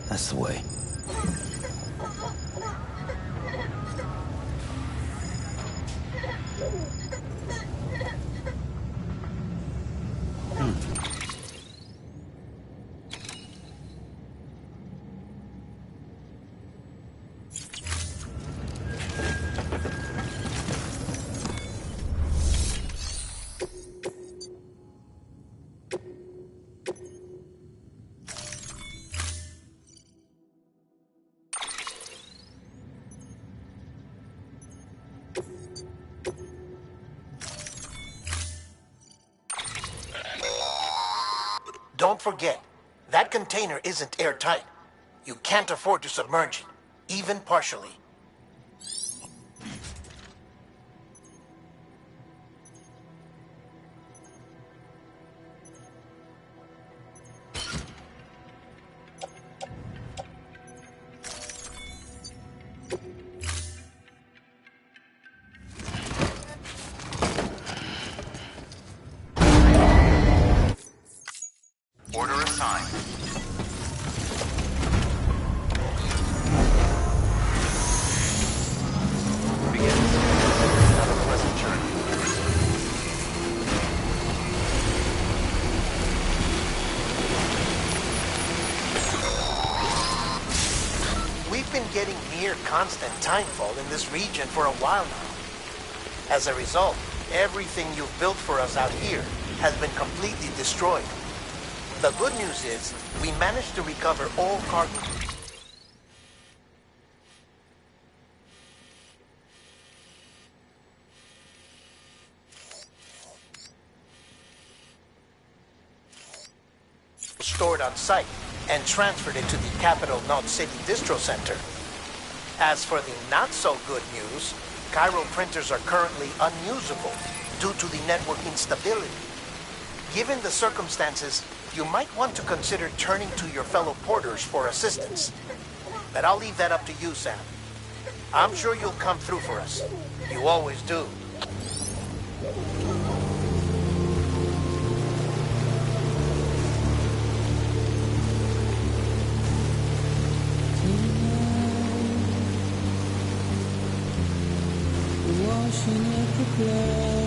That's the way. Don't forget, that container isn't airtight. You can't afford to submerge it, even partially. Order assigned. Begins. Have a pleasant journey. We've been getting near constant timefall in this region for a while now. As a result, everything you've built for us out here has been completely destroyed. The good news is, we managed to recover all cargo stored on site and transferred it to the Capital Knot City Distro Center. As for the not-so-good news, Cairo printers are currently unusable due to the network instability. Given the circumstances, you might want to consider turning to your fellow porters for assistance. But I'll leave that up to you, Sam. I'm sure you'll come through for us. You always do. Washing up the blood.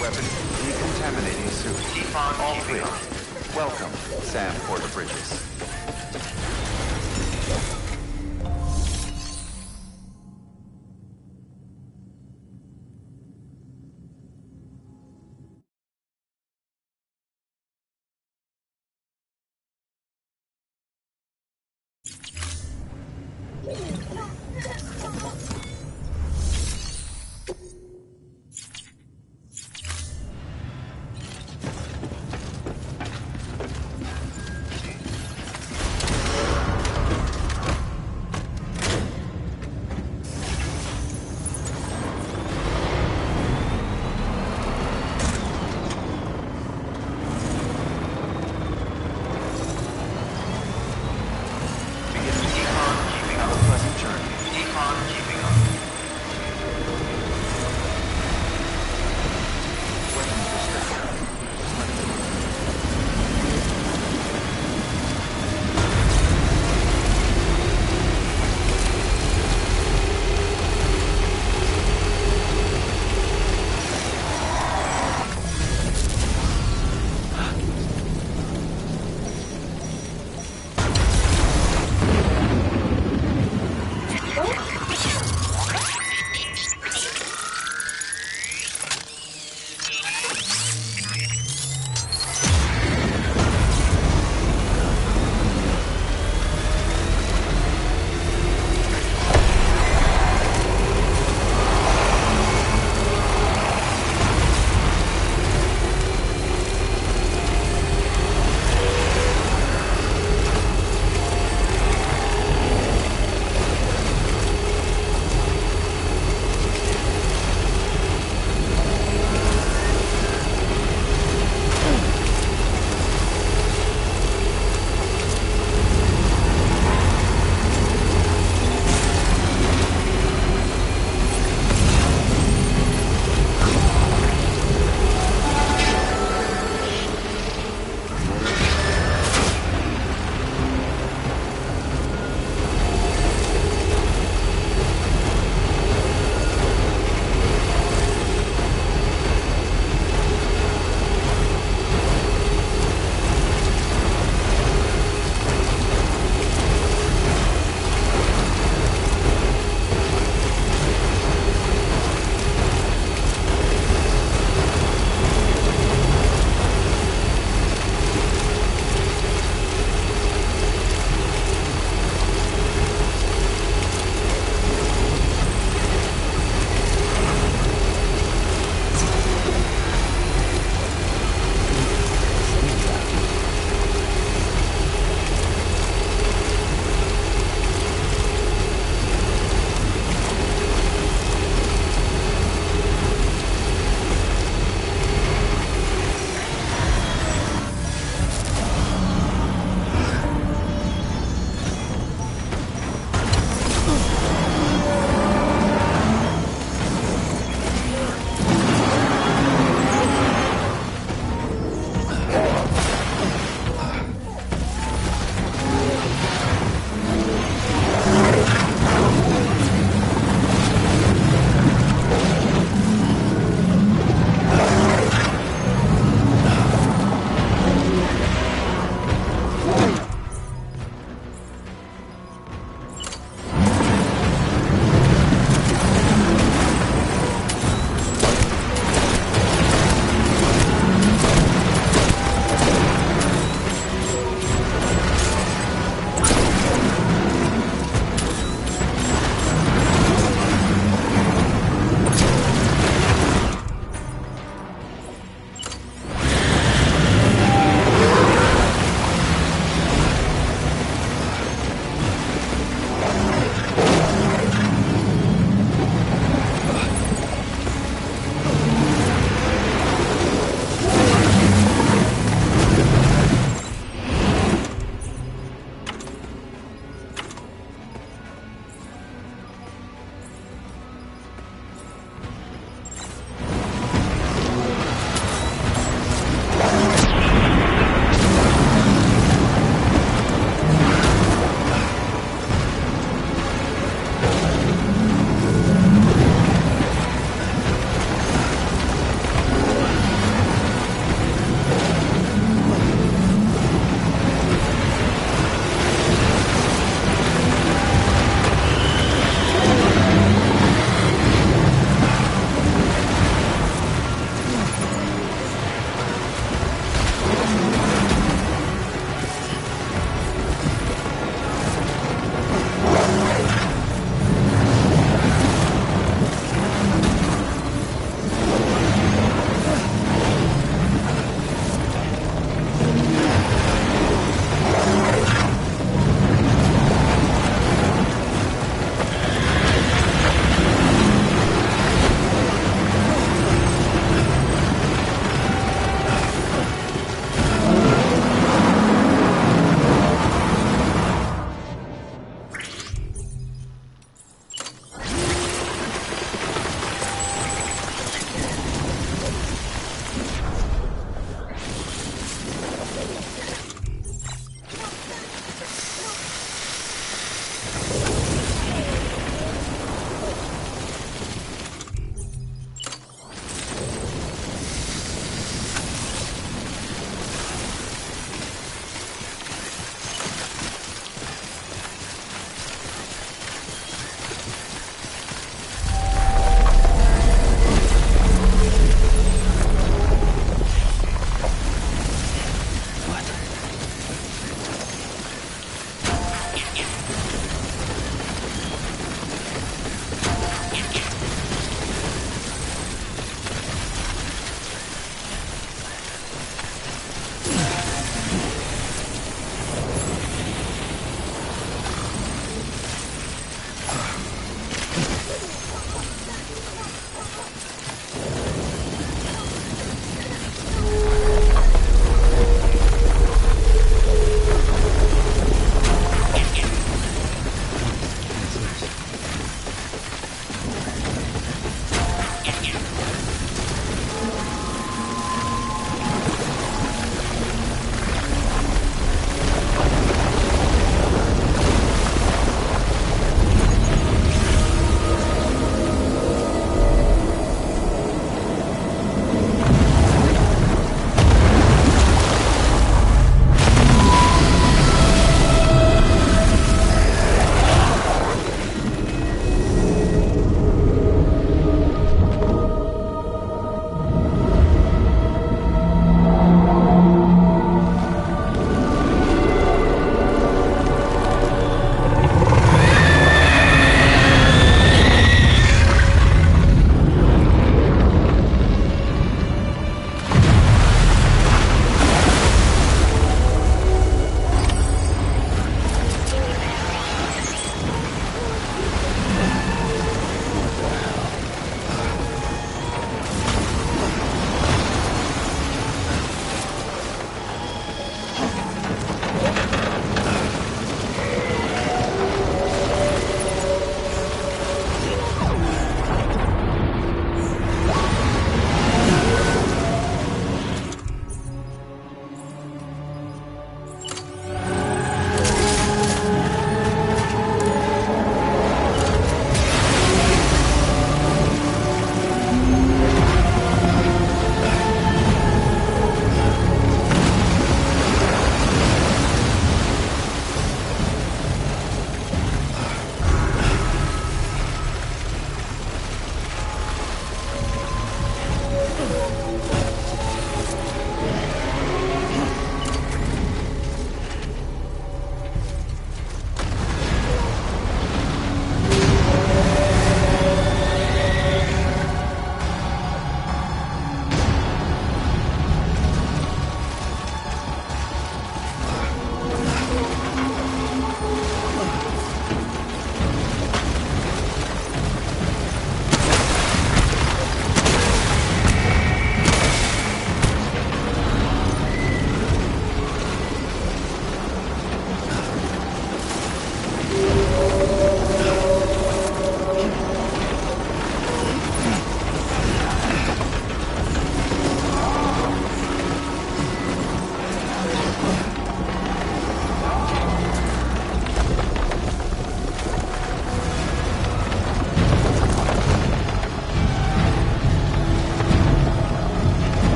Weapons decontaminating soon. Keep on All keeping clear. on. Welcome, Sam Porter Bridges.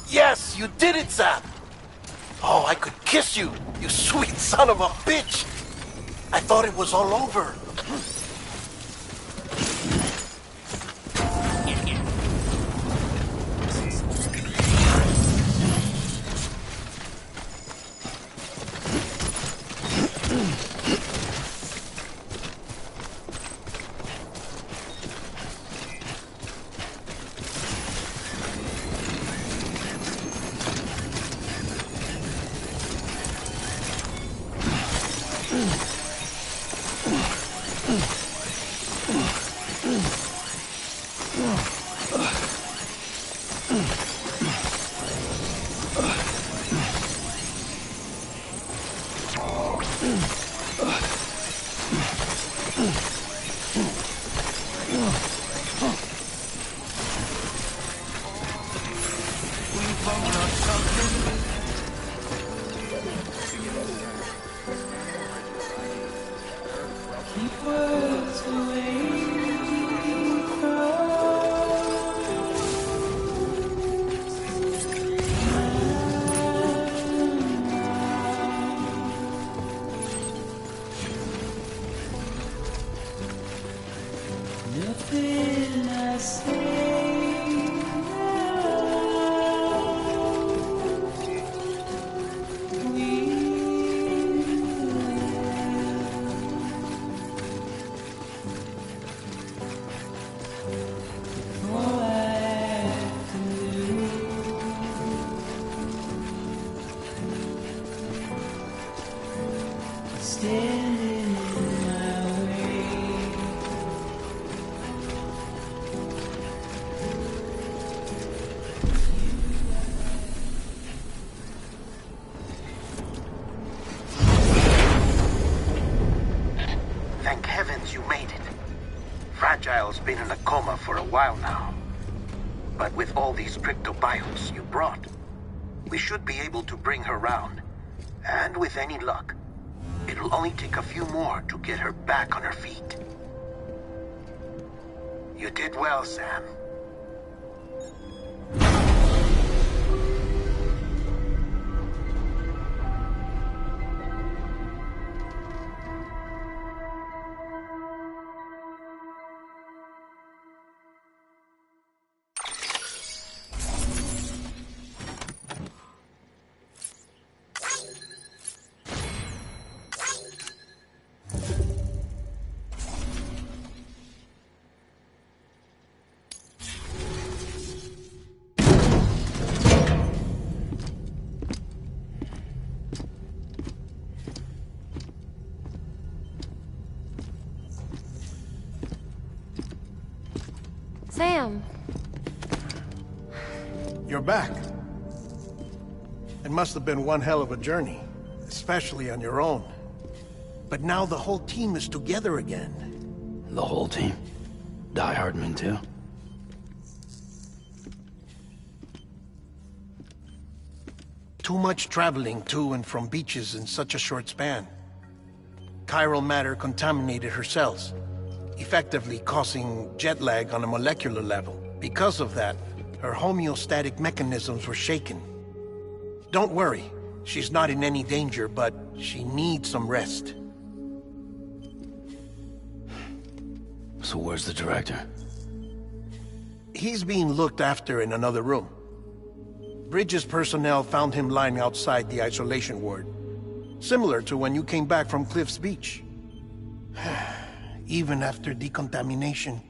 Yes, you did it, Sam! Oh, I could kiss you, you sweet son of a bitch! I thought it was all over. Nothing I say all I have to do. Standing in my way. Thank heavens you made it. Fragile's been in a coma for a while now. But with all these cryptobiotes you brought, we should be able to bring her round. And with any luck, it'll only take a few more to get her back on her feet. You did well, Sam. Sam. You're back. It must have been one hell of a journey, especially on your own. But now the whole team is together again. The whole team? Die Hardman too? Too much traveling to and from beaches in such a short span. Chiral matter contaminated her cells, effectively causing jet lag on a molecular level. Because of that, her homeostatic mechanisms were shaken. Don't worry, she's not in any danger, but she needs some rest. So where's the director? He's being looked after in another room. Bridges personnel found him lying outside the isolation ward, similar to when you came back from Cliff's Beach. Even after decontamination,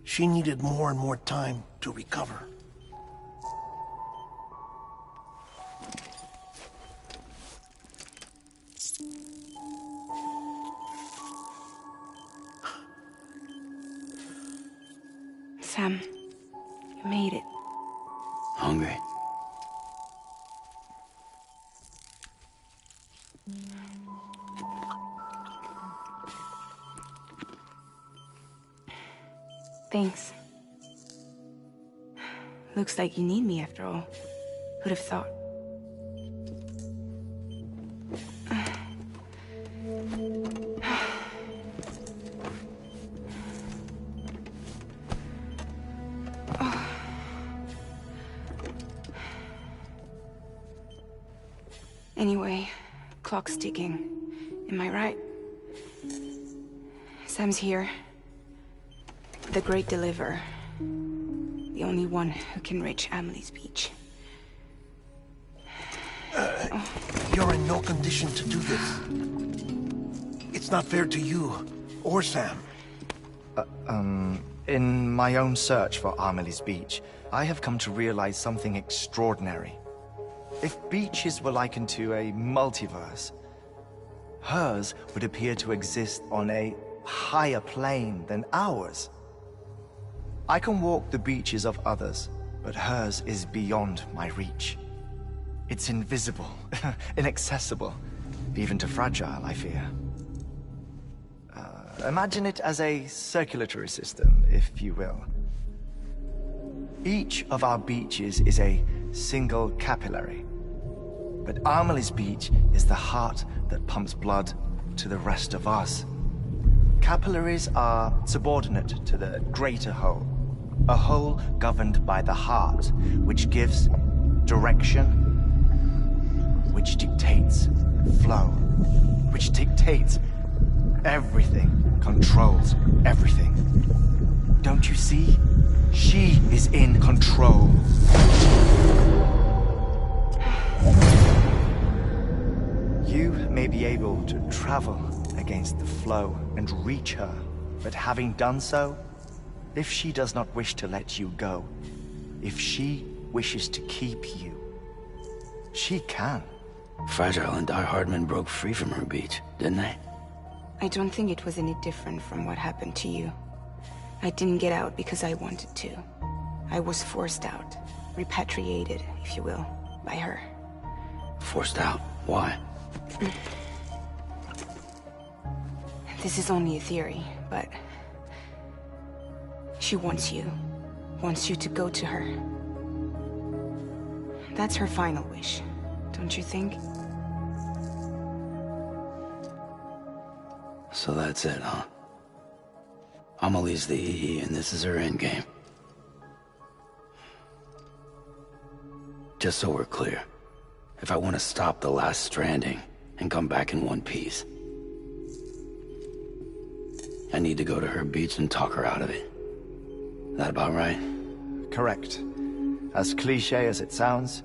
she needed more and more time to recover. Sam, you made it. Hungry? Thanks. Looks like you need me after all. Who'd have thought? Anyway, clock's ticking. Am I right? Sam's here. The Great Deliverer. The only one who can reach Amelie's beach. You're in no condition to do this. It's not fair to you, or Sam. In my own search for Amelie's beach, I have come to realize something extraordinary. If beaches were likened to a multiverse, hers would appear to exist on a higher plane than ours. I can walk the beaches of others, but hers is beyond my reach. It's invisible, inaccessible, even to Fragile, I fear. Imagine it as a circulatory system, if you will. Each of our beaches is a single capillary. But Amelie's beach is the heart that pumps blood to the rest of us. Capillaries are subordinate to the greater whole. A whole governed by the heart, which gives direction, which dictates flow, which dictates everything, controls everything. Don't you see? She is in control. You may be able to travel against the flow and reach her, but having done so, if she does not wish to let you go, if she wishes to keep you, she can. Fragile and Die Hardman broke free from her beach, didn't they? I don't think it was any different from what happened to you. I didn't get out because I wanted to. I was forced out. Repatriated, if you will, by her. Forced out? Why? This is only a theory, but... she wants you. Wants you to go to her. That's her final wish, don't you think? So that's it, huh? Amelie's the EE, and this is her endgame. Just so we're clear, if I want to stop the last stranding and come back in one piece, I need to go to her beach and talk her out of it. That about right? Correct. As cliche as it sounds,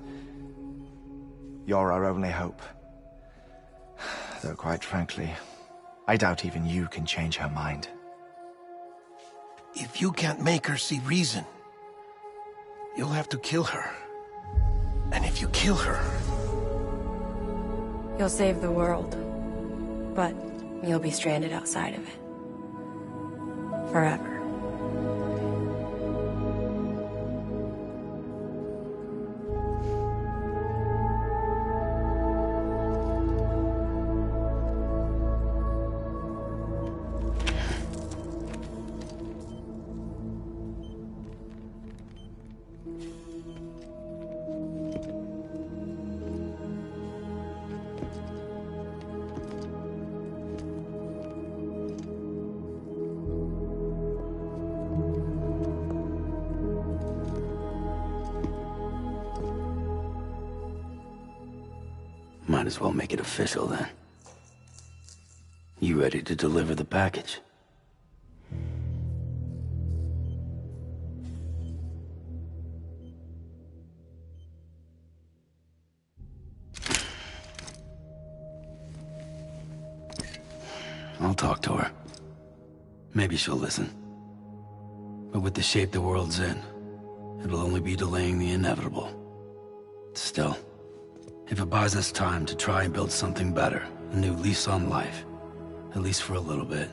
you're our only hope. Though quite frankly, I doubt even you can change her mind. If you can't make her see reason, you'll have to kill her. And if you kill her... You'll save the world, but you'll be stranded outside of it. Forever. Might as well make it official then. You ready to deliver the package? I'll talk to her. Maybe she'll listen. But with the shape the world's in, it'll only be delaying the inevitable. Still, if it buys us time to try and build something better, a new lease on life, at least for a little bit,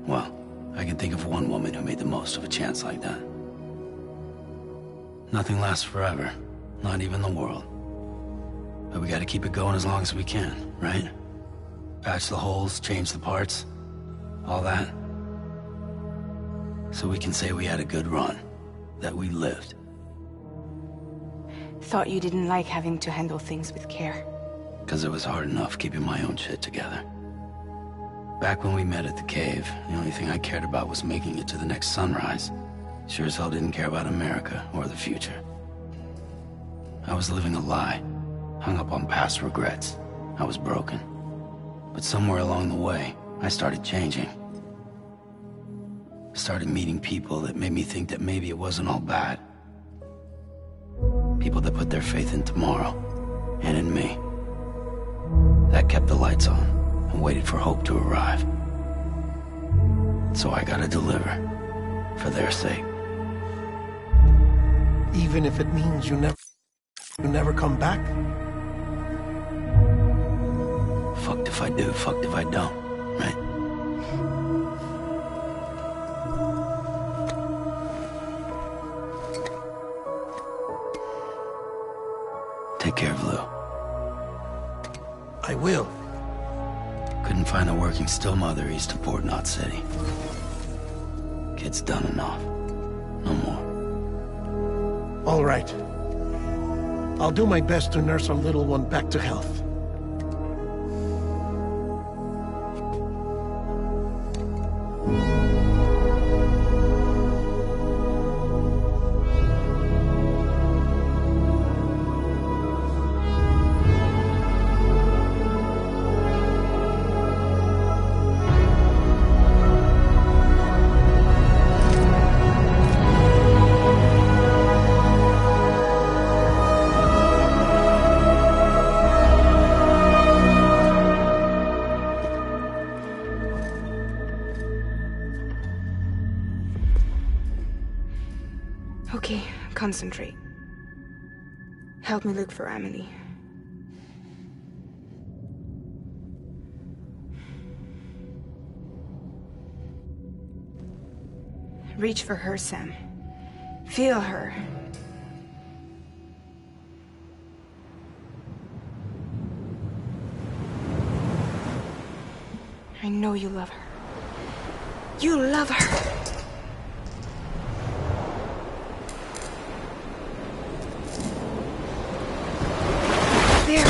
well, I can think of one woman who made the most of a chance like that. Nothing lasts forever, not even the world. But we gotta keep it going as long as we can, right? Patch the holes, change the parts, all that. So we can say we had a good run, that we lived. Thought you didn't like having to handle things with care. Because it was hard enough keeping my own shit together. Back when we met at the cave, the only thing I cared about was making it to the next sunrise. Sure as hell didn't care about America or the future. I was living a lie, hung up on past regrets. I was broken. But somewhere along the way, I started changing. Started meeting people that made me think that maybe it wasn't all bad. People that put their faith in tomorrow, and in me. That kept the lights on, and waited for hope to arrive. So I gotta deliver, for their sake. Even if it means you never come back? Fucked if I do, fucked if I don't, right? Take care of Lou. I will. Couldn't find a working still mother east of Port Knot City. Kid's done enough. No more. All right. I'll do my best to nurse our little one back to health. Okay, concentrate. Help me look for Emily. Reach for her, Sam. Feel her. I know you love her. You love her! There.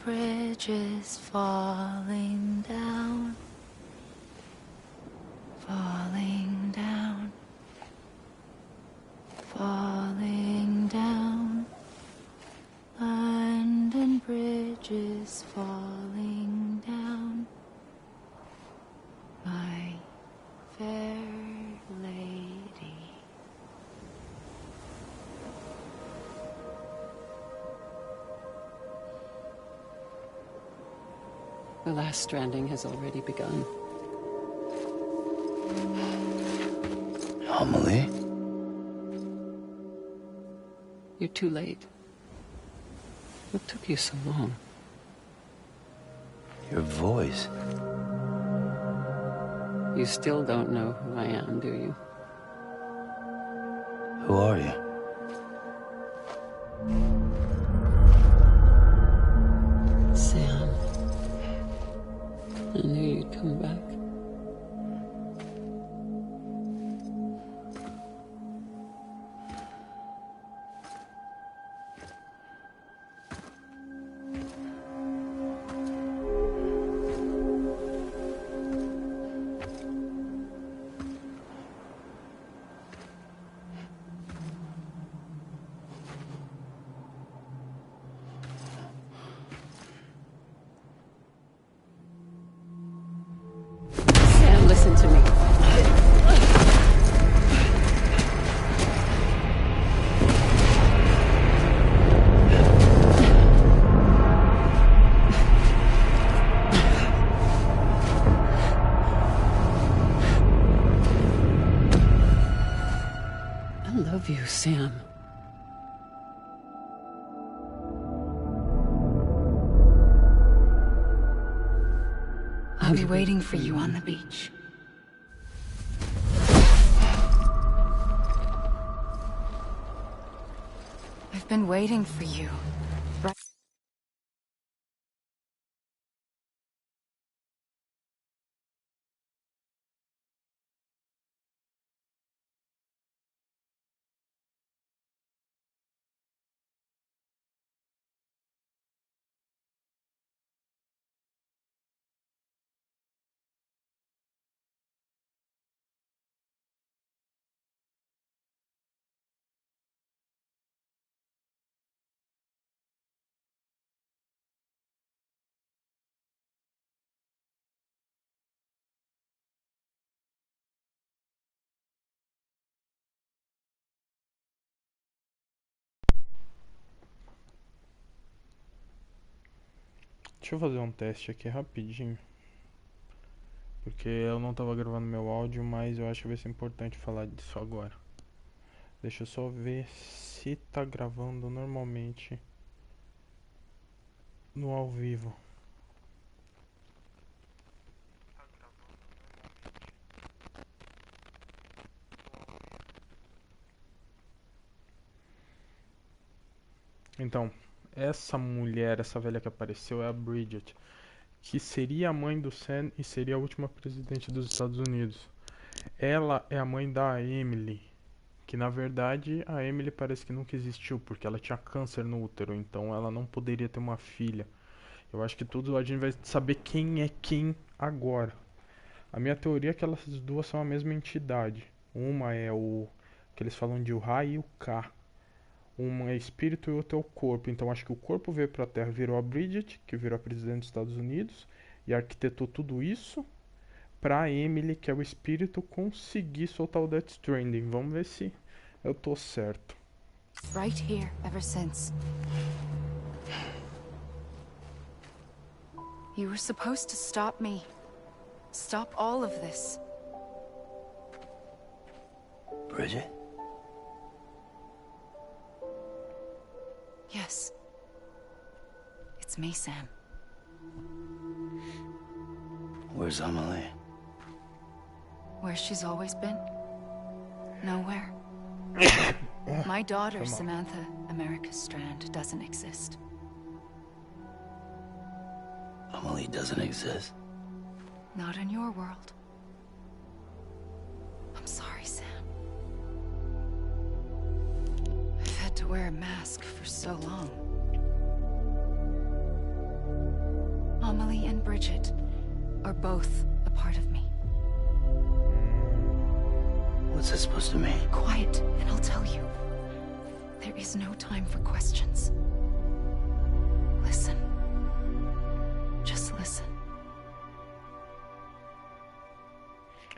bridges falling down, falling down, falling down. London Bridge is falling down, my fair lady. The last stranding has already begun. Amelie? You're too late. What took you so long? Your voice. You still don't know who I am, do you? Who are you? Sam. I knew you'd come back. Sam, listen to me. I love you, Sam. I'll be waiting for you on the beach. I've been waiting for you. Right. Deixa eu fazer um teste aqui rapidinho. Porque eu não tava gravando meu áudio, mas eu acho que vai ser importante falar disso agora. Deixa eu só ver se tá gravando normalmente no ao vivo. Então, essa mulher, essa velha que apareceu é a Bridget, que seria a mãe do Sam e seria a última presidente dos Estados Unidos. Ela é a mãe da Emily, que na verdade a Emily parece que nunca existiu, porque ela tinha câncer no útero, então ela não poderia ter uma filha. Eu acho que tudo a gente vai saber quem é quem agora. A minha teoria é que elas duas são a mesma entidade. Uma é o que eles falam de o Ra e o Ka. Uma é espírito e outra é o corpo. Então acho que o corpo veio pra Terra, virou a Bridget, que virou a presidente dos Estados Unidos, e arquitetou tudo isso pra Emily, que é o espírito, conseguir soltar o Death Stranding. Vamos ver se eu tô certo. Right here, ever since. You were supposed to stop me. Stop all of this. Bridget? Yes. It's me, Sam. Where's Amelie? Where she's always been. Nowhere. My daughter, Samantha America Strand, doesn't exist. Amelie doesn't exist. Not in your world. I'm sorry, Sam. I've had to wear a mask for so long. Amelie and Bridget are both a part of me. What's that supposed to mean? Quiet, and I'll tell you. There is no time for questions. Listen. Just listen.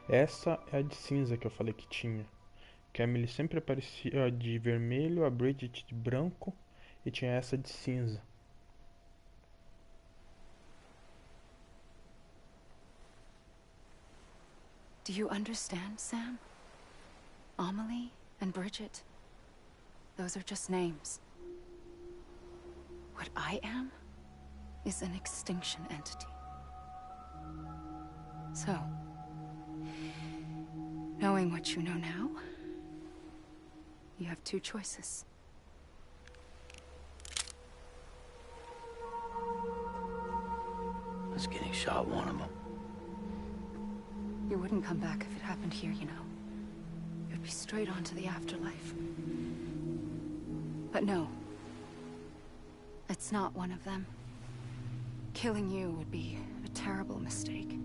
Essa é a de cinza que eu falei que tinha. Que a Emily sempre aparecia de vermelho, a Bridget de branco e tinha essa de cinza. Do you understand, Sam? Amelie and Bridget, those are just names. What I am is an extinction entity. So, knowing what you know now, you have two choices. Was getting shot one of them? You wouldn't come back if it happened here, you know. You'd be straight on to the afterlife. But no. It's not one of them. Killing you would be a terrible mistake.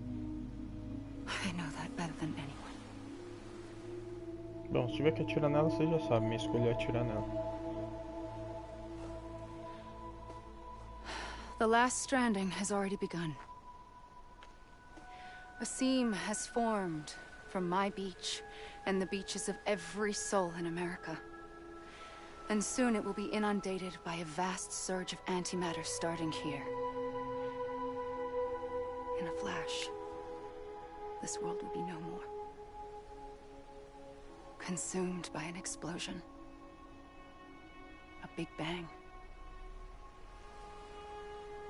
I know that better than anyone. Bom, se tiver que atirar nela, você já sabe. Minha escolha é atirar nela. The last stranding has already begun. A seam has formed from my beach and the beaches of every soul in America. And soon it will be inundated by a vast surge of antimatter starting here. In a flash, this world will be no more. Consumed by an explosion. A big bang.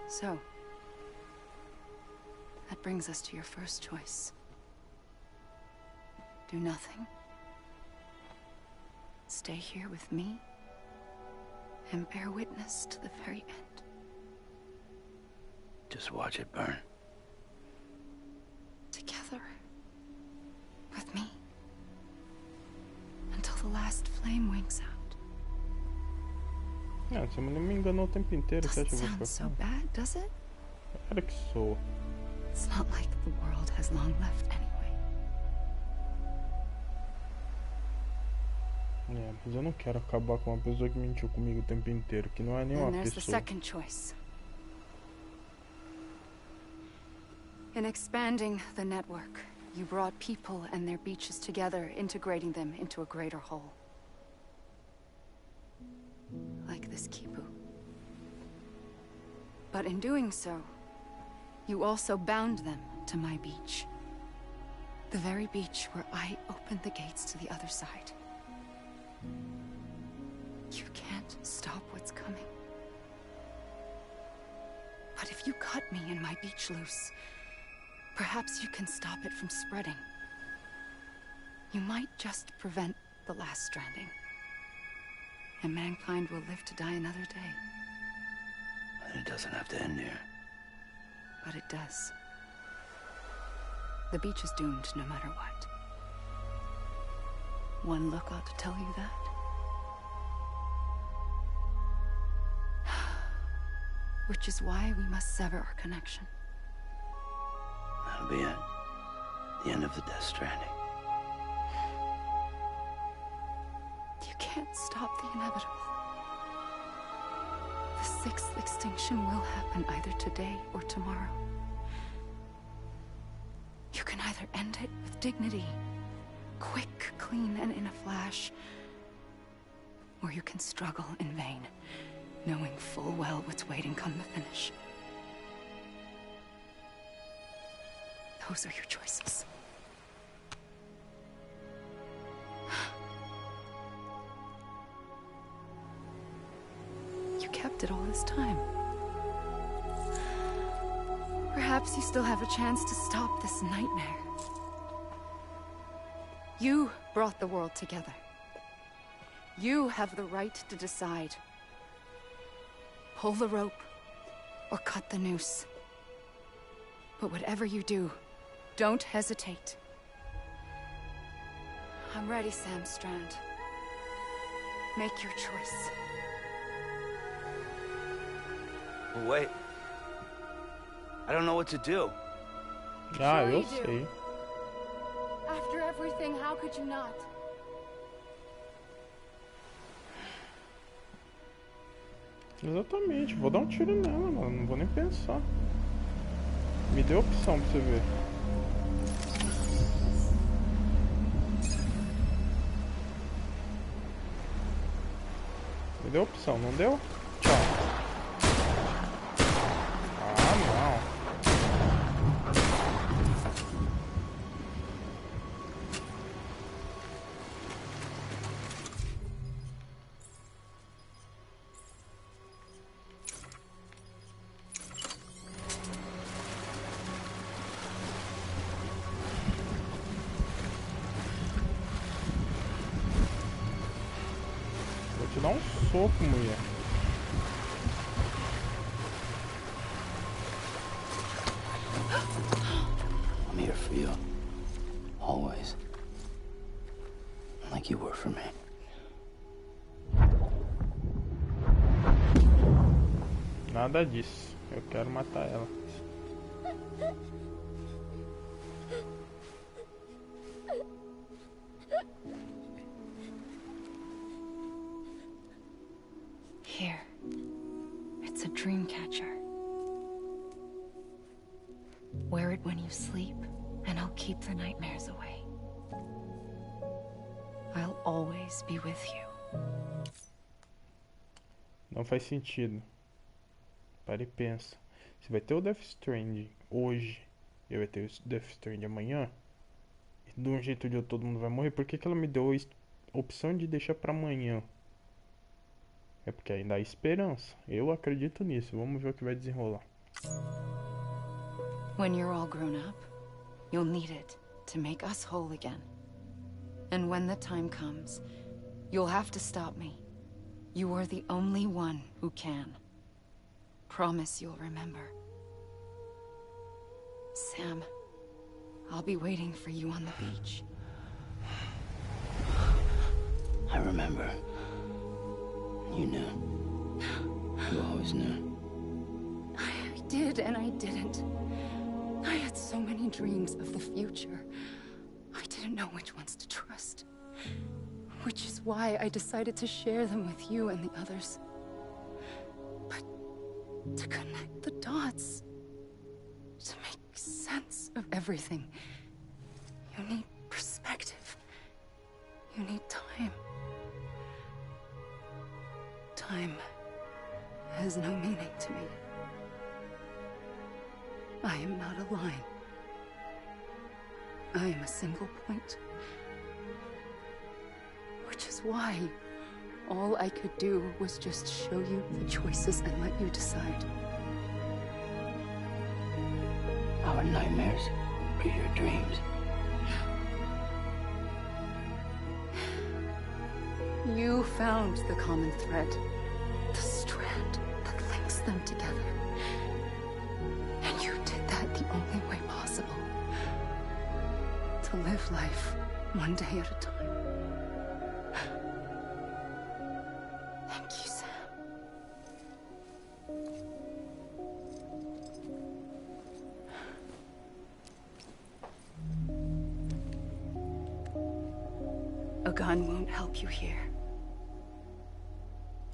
So, that brings us to your first choice. Do nothing. Stay here with me. And bear witness to the very end. Just watch it burn. Together. With me. Until the last flame winks out. Você me enganou o tempo inteiro. Você Doesn't acha que eu vou sound so ficar? bad, does it? Claro que soa. It's not like the world has long left anyway. É, mas eu não quero acabar com uma pessoa que mentiu comigo o tempo inteiro, que não é nenhuma And there's the pessoa. second choice. In expanding the network, you brought people and their beaches together, integrating them into a greater whole. Like this Kipu. But in doing so, you also bound them to my beach. The very beach where I opened the gates to the other side. You can't stop what's coming. But if you cut me and my beach loose, perhaps you can stop it from spreading. You might just prevent the last stranding. And mankind will live to die another day. And it doesn't have to end here. But it does. The beach is doomed no matter what. One look ought to tell you that. Which is why we must sever our connection. That'll be it. The end of the Death Stranding. You can't stop the inevitable. The sixth extinction will happen either today or tomorrow. You can either end it with dignity, quick, clean, and in a flash, or you can struggle in vain, knowing full well what's waiting come the finish. Those are your choices. You kept it all this time. Perhaps you still have a chance to stop this nightmare. You brought the world together. You have the right to decide. Pull the rope or cut the noose. But whatever you do, don't hesitate. I'm ready, Sam Strand. Make your choice. Wait. I don't know what to do. Ah, Sure eu you do. sei. After everything, how could you not? Exatamente, vou dar um tiro nela, mano. Não vou nem pensar. Me dê opção pra você ver. Me deu opção, não deu? Tchau. Ah, não. Vou te dar um soco, mulher. I'm here for you. Always. Like you were for me. Nada disso. Eu quero matar ela. Here. It's a dream catcher. Wear it when you sleep, and I'll keep the nightmares away. I'll always be with you. Não faz sentido. Para e pensa. Se vai ter o Death Stranding hoje e vai ter o Death Stranding amanhã, e de um jeito ou de outro todo mundo vai morrer, por que ela me deu a opção de deixar pra amanhã? É porque ainda há esperança. Eu acredito nisso. Vamos ver o que vai desenrolar. When you're all grown up, you'll need it to make us whole again. And when the time comes, you'll have to stop me. You are the only one who can. Promise you'll remember. Sam, I'll be waiting for you on the beach. I remember. You knew. You always knew. I did and I didn't. I had so many dreams of the future. I didn't know which ones to trust. Which is why I decided to share them with you and the others. But to connect the dots, to make sense of everything, you need perspective. You need time. Time has no meaning to me. I am not a line. I am a single point. Which is why all I could do was just show you the choices and let you decide. Our nightmares are your dreams. You found the common thread, the strand that links them together. And you did that the only way possible. To live life one day at a time. Thank you, Sam. A gun won't help you here.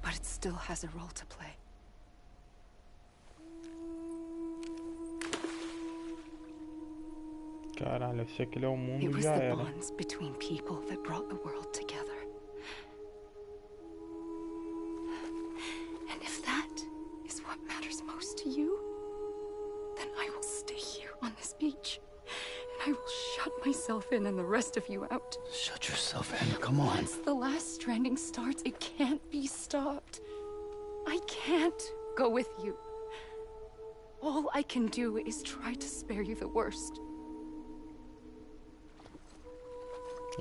But it still has a role to play. Caralho, se aquele é o It mundo, was já the era. bonds between people that brought the world together. And if that is what matters most to you, then I will stay here on this beach. And I will shut myself in and the rest of you out. Shut yourself in. Come on. Once the last stranding starts, it can't be stopped. I can't go with you. All I can do is try to spare you the worst.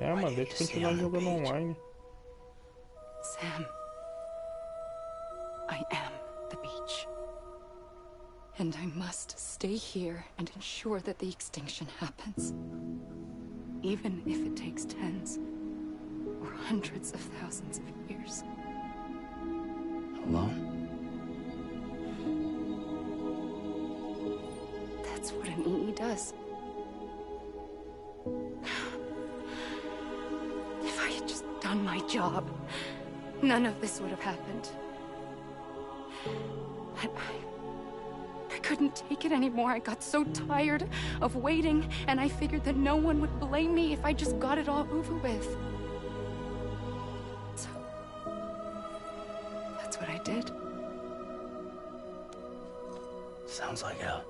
É, mano, deixa eu continuar jogando online. Sam, I am the beach. And I must stay here and ensure that the extinction happens. Even if it takes tens or hundreds of thousands of years. Alone? That's what an EE does. If I had just done my job, none of this would have happened. But I couldn't take it anymore. I got so tired of waiting, and I figured that no one would blame me if I just got it all over with. So, that's what I did. Sounds like hell.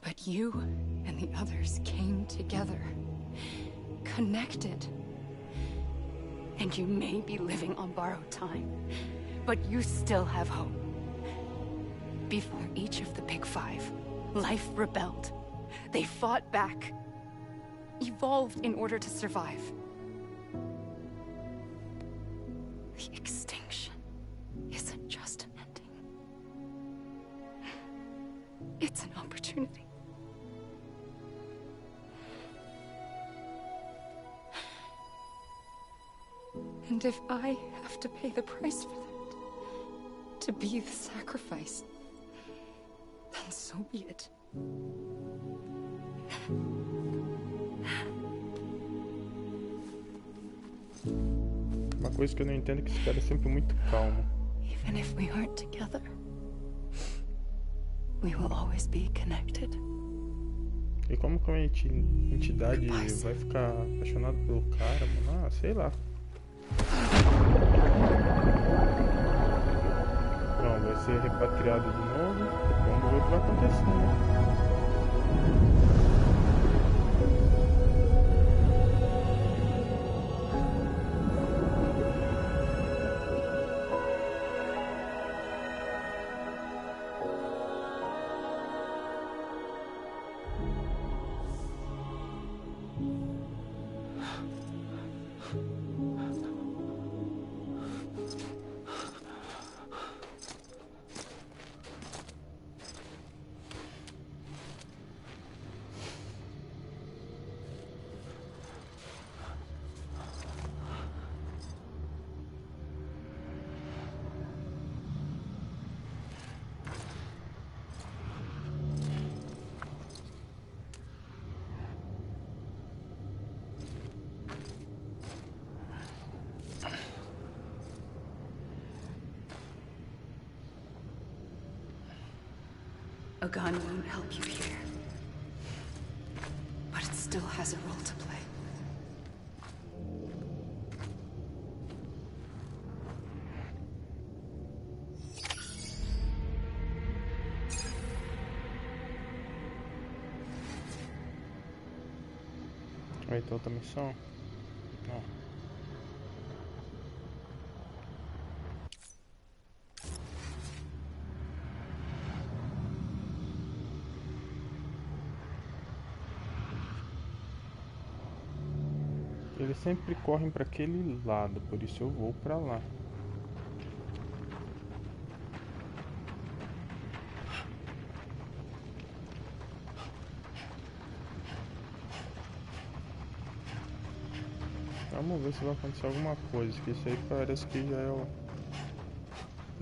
But you and the others came together, connected. And you may be living on borrowed time, but you still have hope. Before each of the Big Five, life rebelled. They fought back, evolved in order to survive. The extinction isn't just an ending. It's an opportunity. And if I have to pay the price for that, to be the sacrifice, then so be it. Uma coisa que eu não entendo é que esse cara é sempre muito calmo. Even if we aren't together, we will always be connected. E como que uma entidade vai ficar apaixonada pelo cara, mano? Ah, sei lá. Não, vai ser repatriado de novo. Vamos ver o que vai acontecer, né? A gun won't help you here, but it still has a role to play. Vai ter outra missão? Não. Eles sempre correm para aquele lado, por isso eu vou para lá. Vamos ver se vai acontecer alguma coisa, que isso aí parece que já é o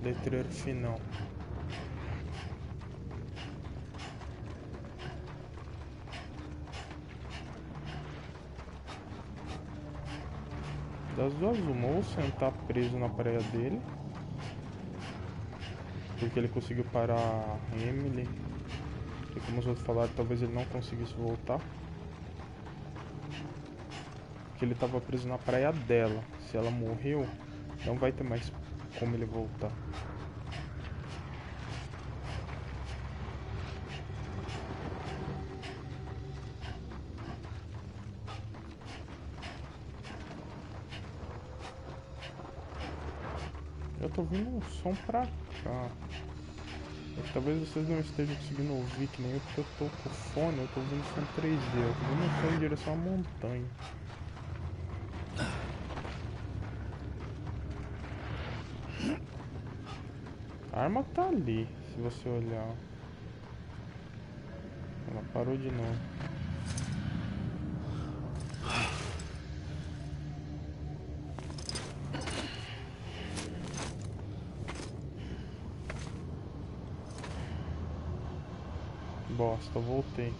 letreiro final. Das duas uma, ou sentar preso na praia dele, porque ele conseguiu parar a Emily, e como os outros falaram, talvez ele não conseguisse voltar, porque ele estava preso na praia dela. Se ela morreu, não vai ter mais como ele voltar. Eu tô ouvindo um som pra cá. Talvez vocês não estejam conseguindo ouvir que nem eu, porque eu tô com fone, eu tô ouvindo som 3D. Eu tô ouvindo um som em direção à montanha. A arma tá ali, se você olhar. Ela parou de novo. Bosta, voltei.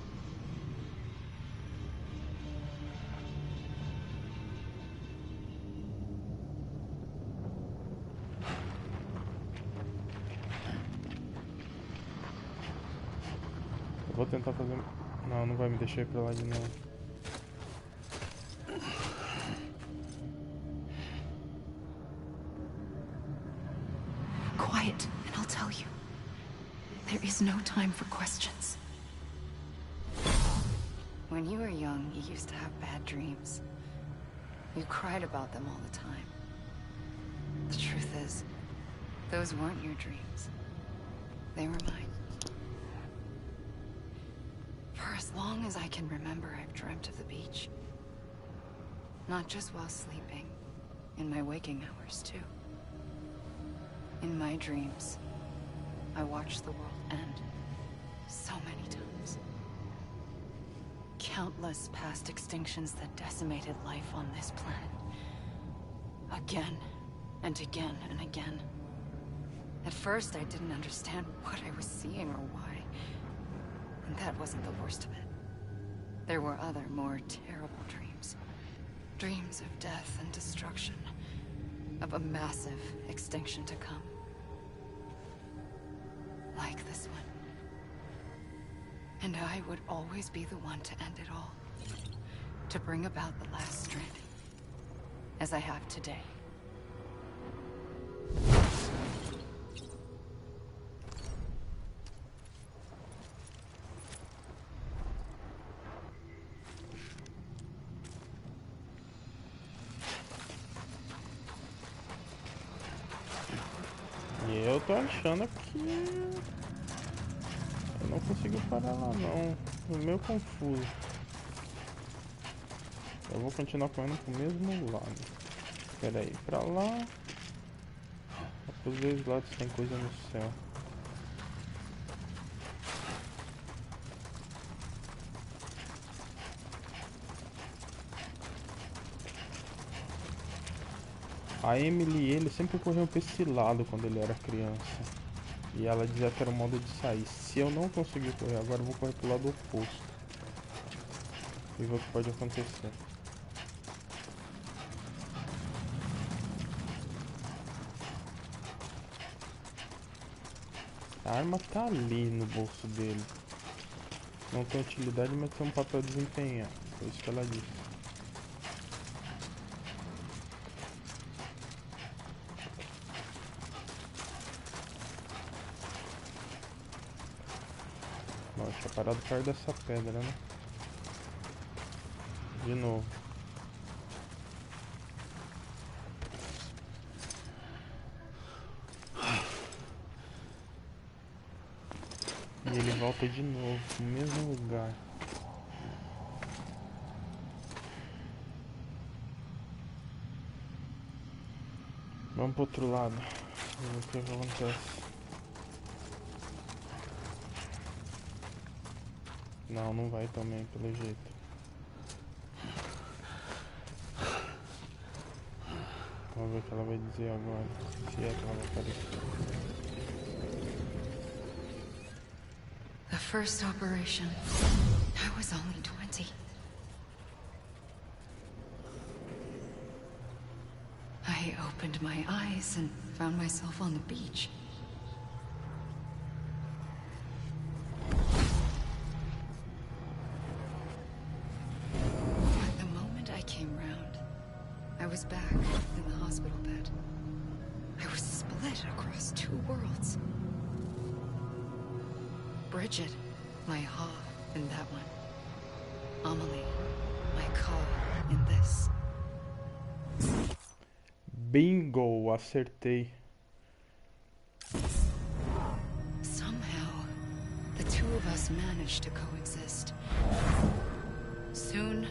Eu vou tentar fazer... Não, não vai me deixar ir pra lá de novo. Quiet, and I'll tell you. There is no time for questions. When you were young, you used to have bad dreams. You cried about them all the time. The truth is, those weren't your dreams. They were mine. For as long as I can remember, I've dreamt of the beach. Not just while sleeping, in my waking hours, too. In my dreams, I watched the world end so many times. Countless past extinctions that decimated life on this planet. Again, and again, and again. At first, I didn't understand what I was seeing or why. And that wasn't the worst of it. There were other, more terrible dreams. Dreams of death and destruction. Of a massive extinction to come. Like this one. And I would always be the one to end it all. To bring about the last stranding. As I have today. E eu tô achando que eu não consigo parar lá não. Tô meio confuso. Eu vou continuar correndo pro mesmo lado. Espera aí, pra lá. Pros dois lados tem coisa no céu. A Emily e ele sempre corriam pra esse lado quando ele era criança. E ela dizia que era o modo de sair. Se eu não conseguir correr agora, eu vou correr pro lado oposto. E ver o que pode acontecer. A arma tá ali no bolso dele. Não tem utilidade, mas tem um papel a desempenhar. Foi isso que ela disse. Nossa, parado perto dessa pedra, né? De novo. E ele volta de novo no mesmo lugar. Vamos pro outro lado. Vamos ver o que acontece. Não, não vai também, pelo jeito. Vamos ver o que ela vai dizer agora. Se é que ela vai aparecer. The first operation. I was only 20. I opened my eyes and found myself on the beach. But the moment I came round, I was back in the hospital bed. I was split across two worlds. Bridget, my Ha in that one. Amelie, my Ka in this. Bingo, acertei. Somehow, the two of us managed to coexist. Soon,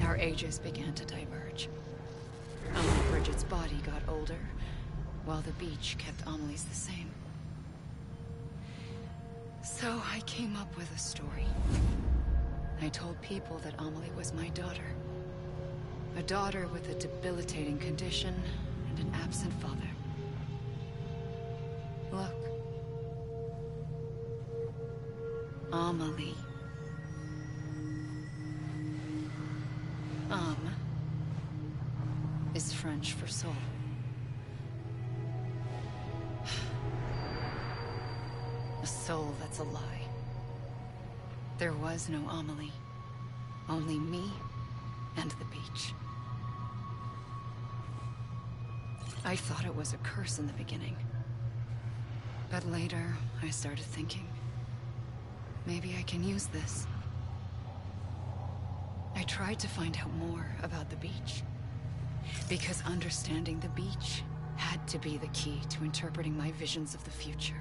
our ages began to diverge. Only Bridget's body got older, while the beach kept Amelie's the same. So I came up with a story. I told people that Amelie was my daughter. A daughter with a debilitating condition and an absent father. Look. Amelie. Is French for soul. A soul that's a lie. There was no Amelie. Only me and the beach. I thought it was a curse in the beginning. But later, I started thinking, maybe I can use this. I tried to find out more about the beach. Because understanding the beach had to be the key to interpreting my visions of the future.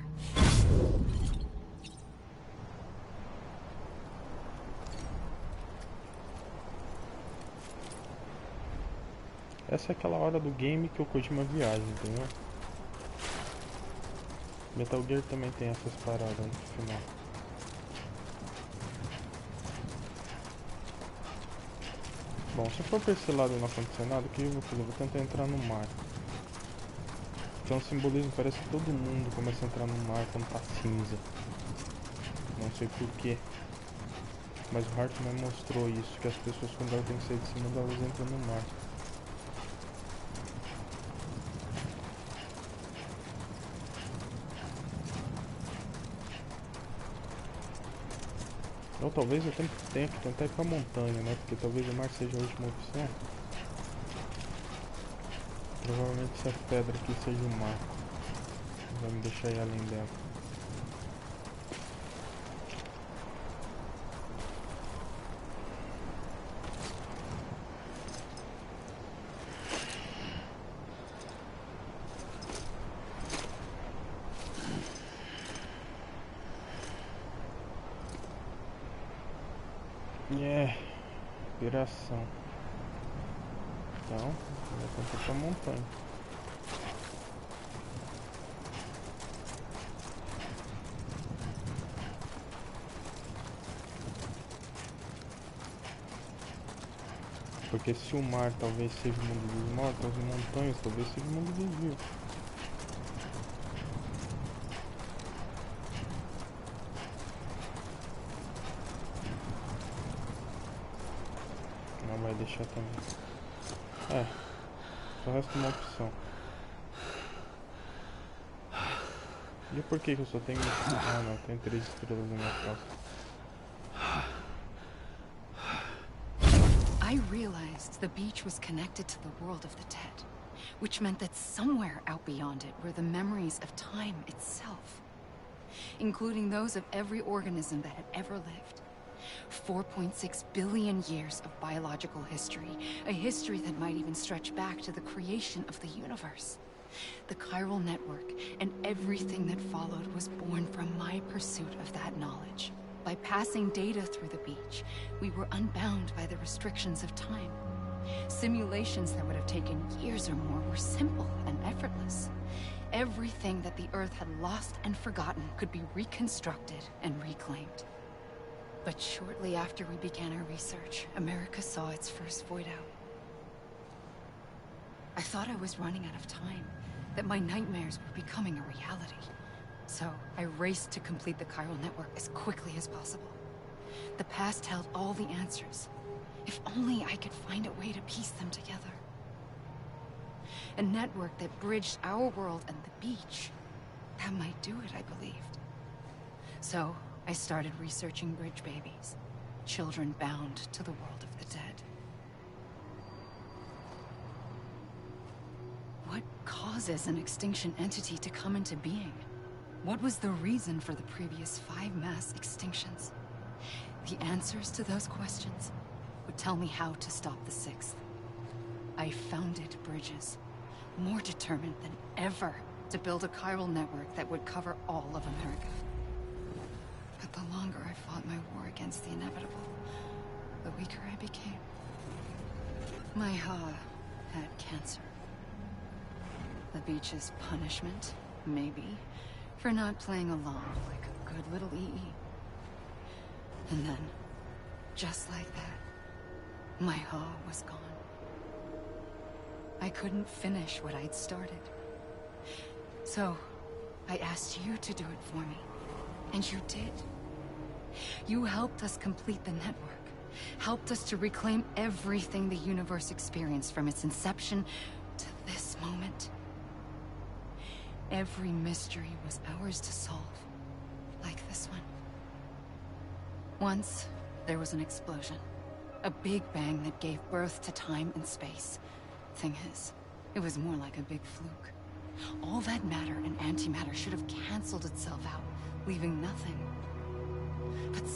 Essa é aquela hora do game que o Kojima viaja, entendeu? Metal Gear também tem essas paradas no final. Bom, se for pra esse lado e não acontecer nada, o que eu vou fazer? Eu vou tentar entrar no mar. Então o simbolismo parece que todo mundo começa a entrar no mar quando tá cinza. Não sei porquê. Mas o Hartman mostrou isso, que as pessoas quando elas têm que sair de cima delas entram no mar. Ou talvez eu tenha que tentar ir pra montanha, né? Porque talvez o mar seja a última opção. Provavelmente essa pedra aqui seja o mar. Vai me deixar ir além dela. Inspiração. Então, vou tentar pra montanha. Porque se o mar talvez seja o mundo dos mortos, as montanhas talvez seja o mundo dos vivos. Não vai deixar também. É, só resta uma opção. E por que eu só tenho... Ah não, tem 3 estrelas na minha calça. I realized the beach was connected to the world of the dead, which meant that somewhere out beyond it were the memories of time itself, including those of every organism that had ever lived. 4.6 billion years of biological history, a history that might even stretch back to the creation of the universe. The chiral network and everything that followed was born from my pursuit of that knowledge. By passing data through the beach, we were unbound by the restrictions of time. Simulations that would have taken years or more were simple and effortless. Everything that the Earth had lost and forgotten could be reconstructed and reclaimed. But shortly after we began our research, America saw its first void out. I thought I was running out of time, that my nightmares were becoming a reality. So, I raced to complete the chiral network as quickly as possible. The past held all the answers. If only I could find a way to piece them together. A network that bridged our world and the beach. That might do it, I believed. So, I started researching bridge babies. Children bound to the world of the dead. What causes an extinction entity to come into being? What was the reason for the previous 5 mass extinctions? The answers to those questions would tell me how to stop the 6th. I founded bridges, more determined than ever to build a chiral network that would cover all of America. But the longer I fought my war against the inevitable, the weaker I became. My Ha had cancer. The beach's punishment, maybe, for not playing along like a good little EE. And then, just like that, my Ha was gone. I couldn't finish what I'd started. So, I asked you to do it for me. And you did. You helped us complete the network. Helped us to reclaim everything the universe experienced from its inception to this moment. Every mystery was ours to solve. Like this one. Once, there was an explosion. A big bang that gave birth to time and space. Thing is, it was more like a big fluke. All that matter and antimatter should have canceled itself out, leaving nothing. But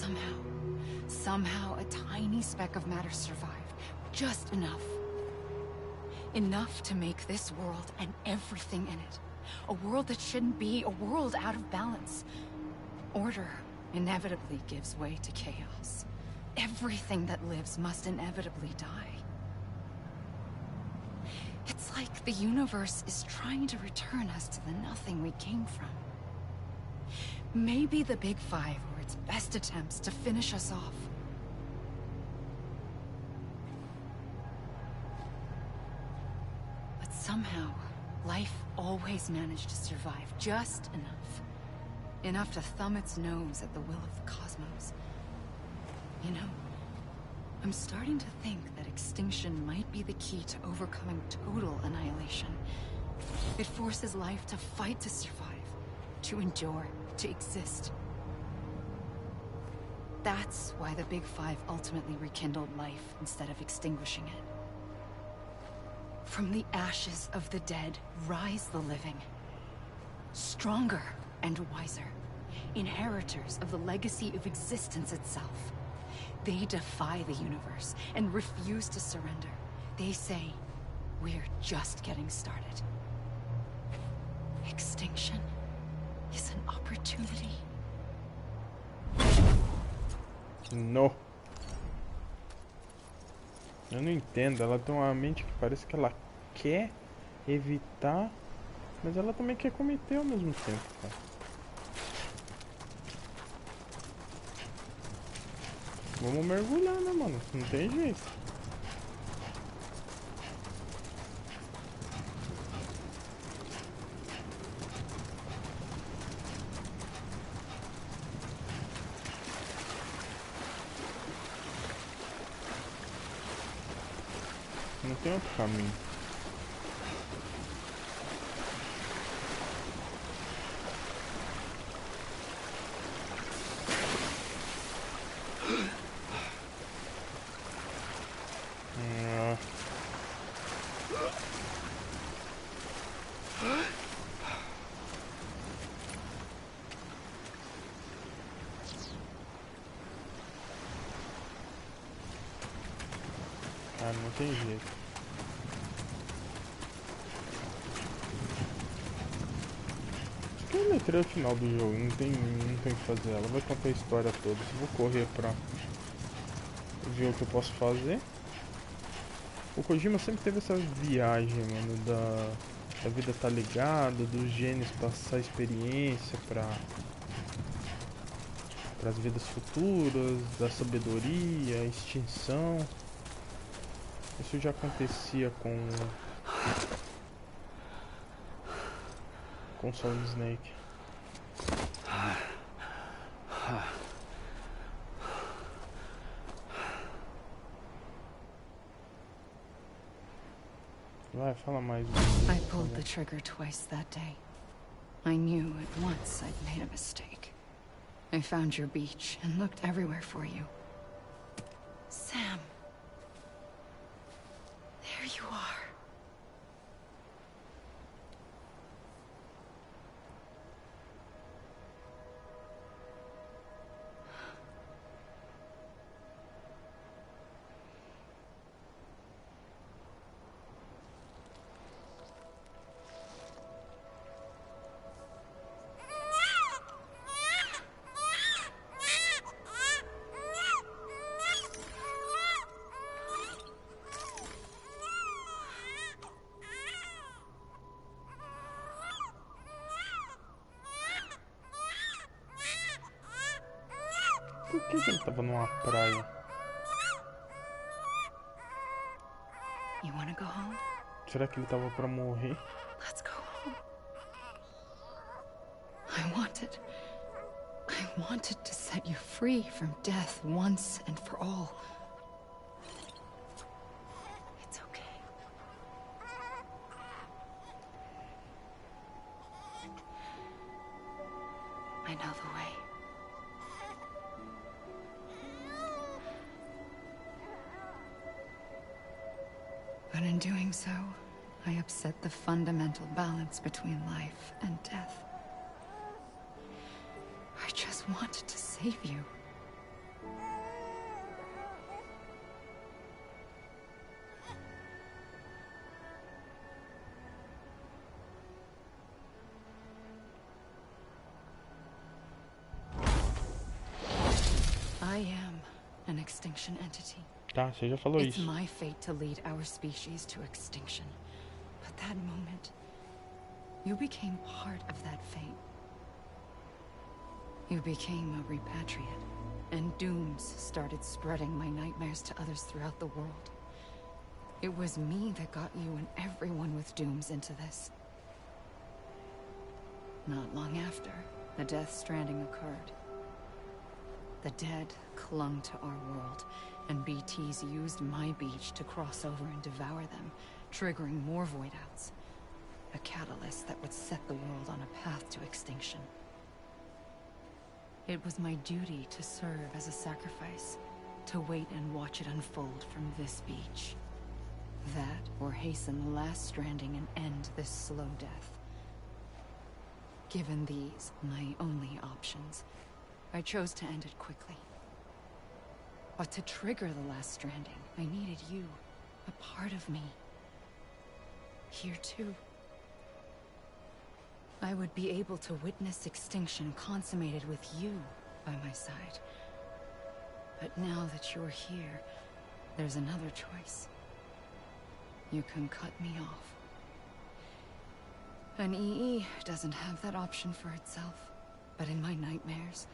somehow a tiny speck of matter survived. Just enough. Enough to make this world and everything in it. A world that shouldn't be, a world out of balance. Order inevitably gives way to chaos. Everything that lives must inevitably die. It's like the universe is trying to return us to the nothing we came from. Maybe the Big Five were its best attempts to finish us off. But somehow, life always managed to survive just enough. Enough to thumb its nose at the will of the cosmos. You know, I'm starting to think that extinction might be the key to overcoming total annihilation. It forces life to fight to survive, to endure, to exist. That's why the Big Five ultimately rekindled life instead of extinguishing it. From the ashes of the dead rise the living. Stronger and wiser. Inheritors of the legacy of existence itself. They defy the universe and refuse to surrender. They say, we're just getting started. Extinction is an opportunity. No. Eu não entendo. Ela tem uma mente que parece que ela quer evitar, mas ela também quer cometer ao mesmo tempo, cara. Vamos mergulhar, né, mano? Não tem jeito. Não tem outro caminho. Ah, não tem jeito. Isso aqui é a letreira final do jogo, não tem o que fazer. Ela vai contar a história toda. Eu vou correr pra ver o que eu posso fazer. O Kojima sempre teve essa viagem, mano, da vida tá ligada, dos gênios passar experiência para as vidas futuras, da sabedoria, extinção. Isso já acontecia com Solid Snake. Vai, fala mais. I pulled the trigger twice that day. I knew at once I'd made a mistake. I found your beach and looked everywhere for you. Sam. There you are. Por que ele tava numa praia? You wanna go home? Será que ele tava pra morrer? Let's go home. I want it. I wanted to set you free from death once and for all. It's okay. I know the way. But in doing so, I upset the fundamental balance between life and death. I just wanted to save you. I am an extinction entity. Tá, você já falou It's isso. my fate to lead our species to extinction. But that moment, you became part of that fate. You became a repatriate, and dooms started spreading my nightmares to others throughout the world. It was me that got you and everyone with dooms into this. Not long after, the Death Stranding occurred. The dead clung to our world, and BTs used my beach to cross over and devour them, triggering more void outs. A catalyst that would set the world on a path to extinction. It was my duty to serve as a sacrifice, to wait and watch it unfold from this beach. That, or hasten the last stranding and end this slow death. Given these, my only options, I chose to end it quickly. But to trigger the last stranding, I needed you, a part of me. Here too. I would be able to witness extinction consummated with you by my side. But now that you're here, there's another choice. You can cut me off. An EE doesn't have that option for itself. But in my nightmares,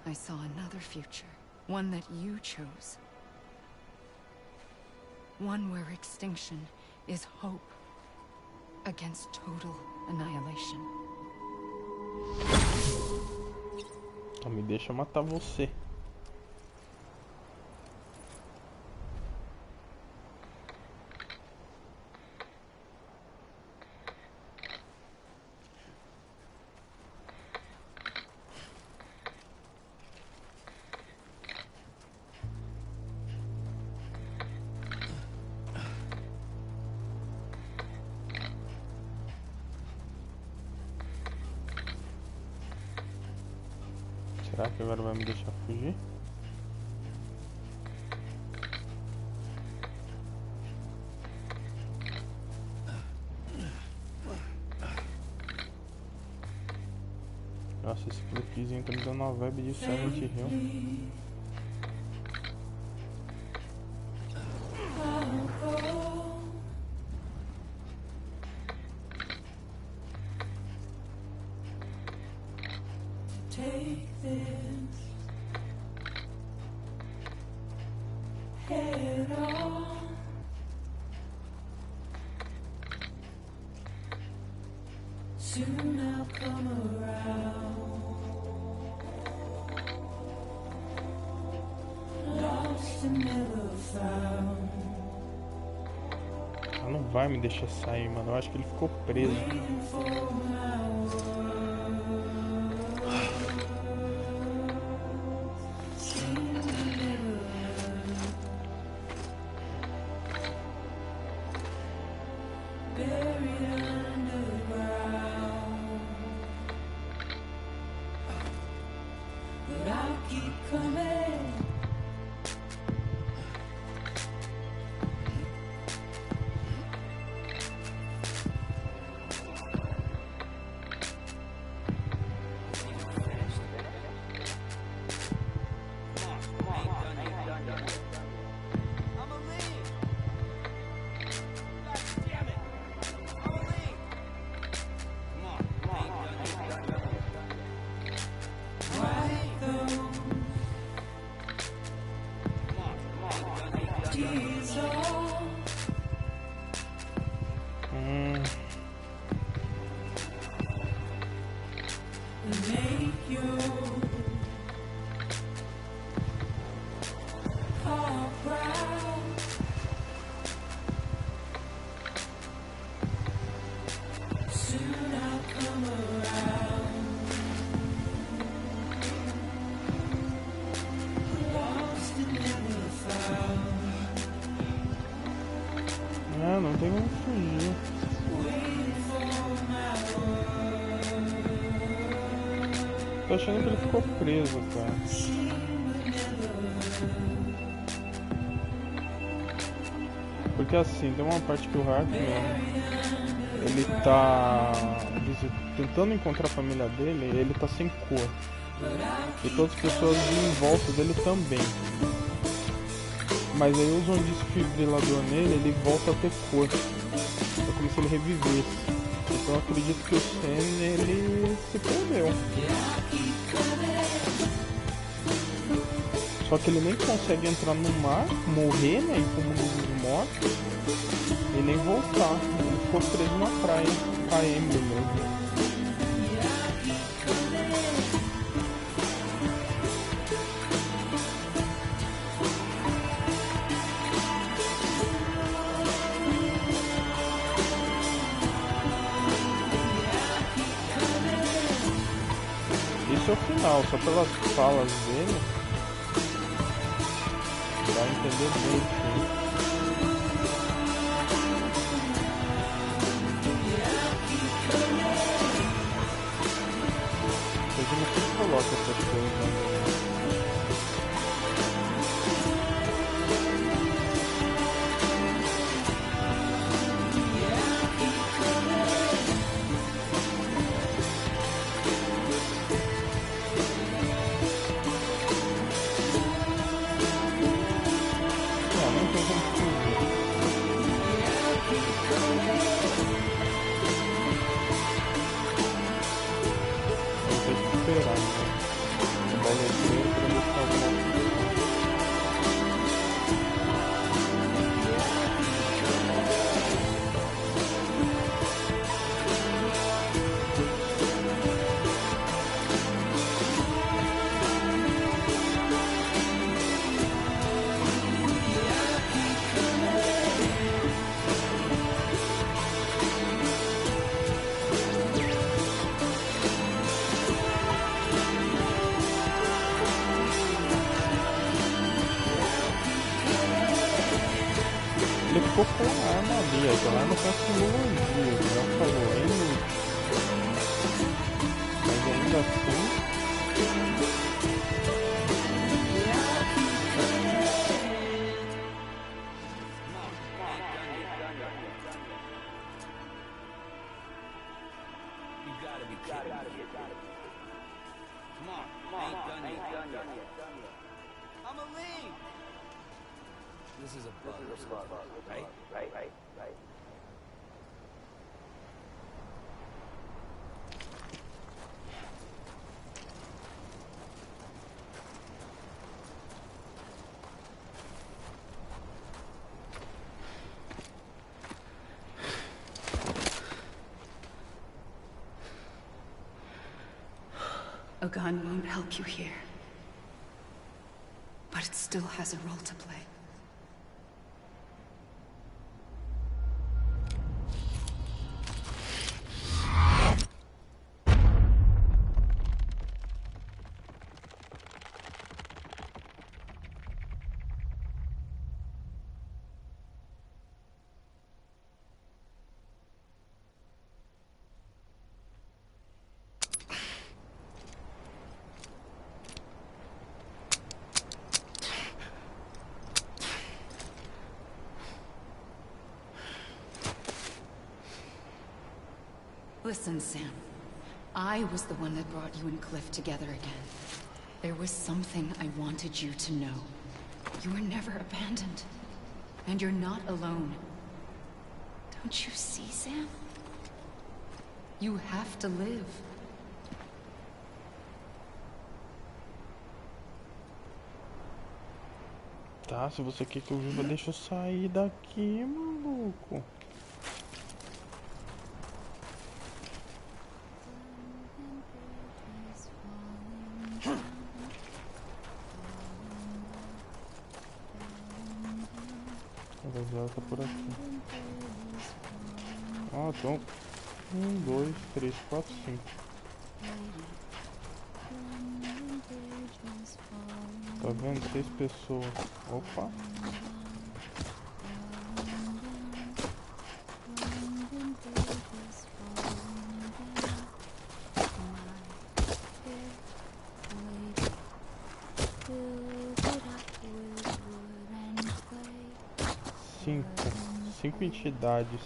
I saw another future. One that you chose. One where extinction is hope against total annihilation. Então me deixa matar você. Será que agora vai me deixar fugir? Nossa, esse clipezinho tá me dando uma vibe de Silent Hill. Ela não vai me deixar sair, mano. Eu acho que ele ficou preso. Tô achando que ele ficou preso, cara. Porque assim, tem uma parte que o Hackman, ele tá tentando encontrar a família dele, ele tá sem cor. E todas as pessoas em volta dele também. Mas aí usam um desfibrilador nele, ele volta a ter cor. É como se ele revivesse. Então eu acredito que o Sam, ele se perdeu. Só que ele nem consegue entrar no mar, morrer, né, em mundo dos mortos, e nem voltar. Ele ficou preso na praia, com a Emily mesmo. Isso é o final, só pelas falas dele, dá a entender bem que... Kojima sempre coloca essas coisas, né? Não tem como fugir. Vou ter que esperar, né? O boleteiro pra buscar alguma coisa. Ele ficou com a arma ali, aquela arma tem simbologia, já falou, é inútil. Mas ainda assim... This is a bug, right? A gun won't help you here. But it still has a role to play. Listen, Sam. I was the one that brought you and Cliff together again. There was something I wanted you to know. You were never abandoned. And you're not alone. Don't you see, Sam? You have to live. Tá, se você quer que eu viva, deixa eu sair daqui, maluco. A baseada tá por aqui. Ah, então 1, 2, 3, 4, 5. Tá vendo? 6 pessoas. Opa. Cinco entidades.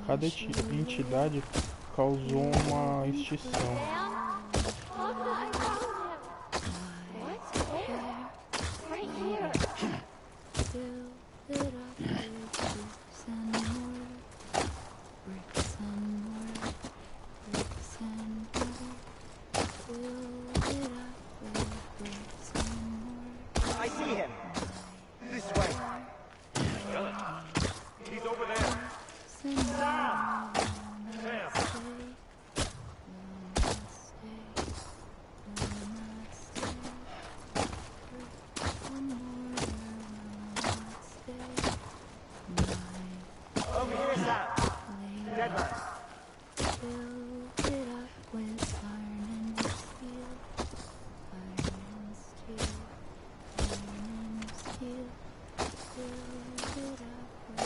Cada entidade causou uma extinção. I see him. This way. He's over there. Sam! Over here, Sam. Deadline.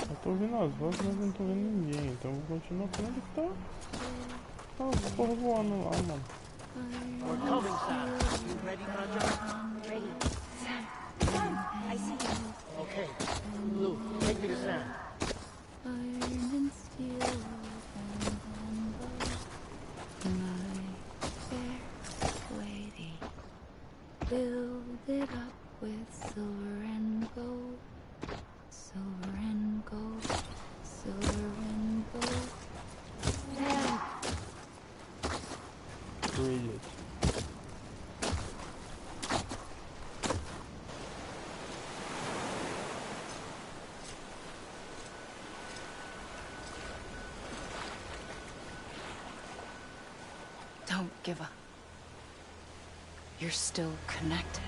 Eu tô ouvindo as vozes, mas não tô vendo ninguém, então eu vou continuar com ele que tá os porra voando lá, mano. We're coming, Sam. You ready for a job? Ready. Sam, I see you. Okay. Lou, take me to Sam. Build it up with silver and gold, silver and gold, silver and gold. Brilliant. Don't give up. You're still connected.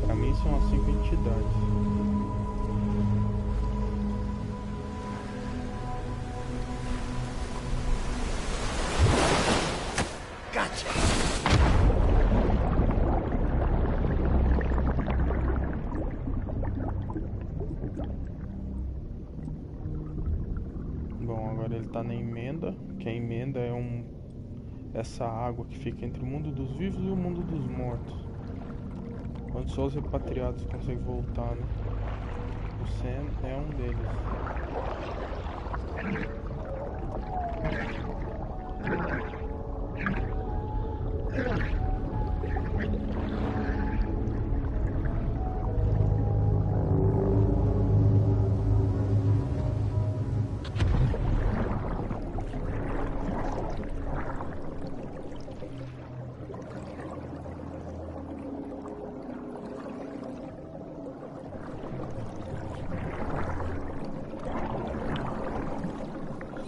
Pra mim são as 5 entidades. Gotcha. Bom, agora ele tá na emenda, que a emenda é essa água que fica entre o mundo dos vivos e o mundo dos mortos, onde só os repatriados conseguem voltar, né? O Sam é um deles.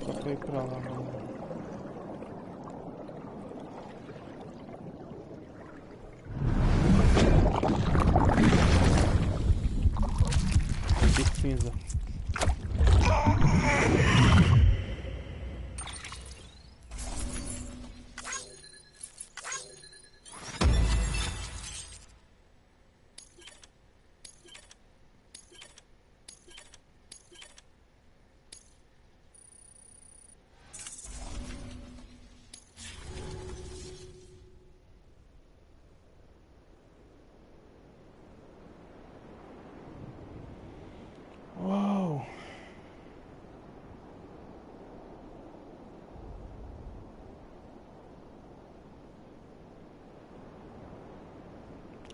Só pra ir pra lá, mano. Que cinza. Uau!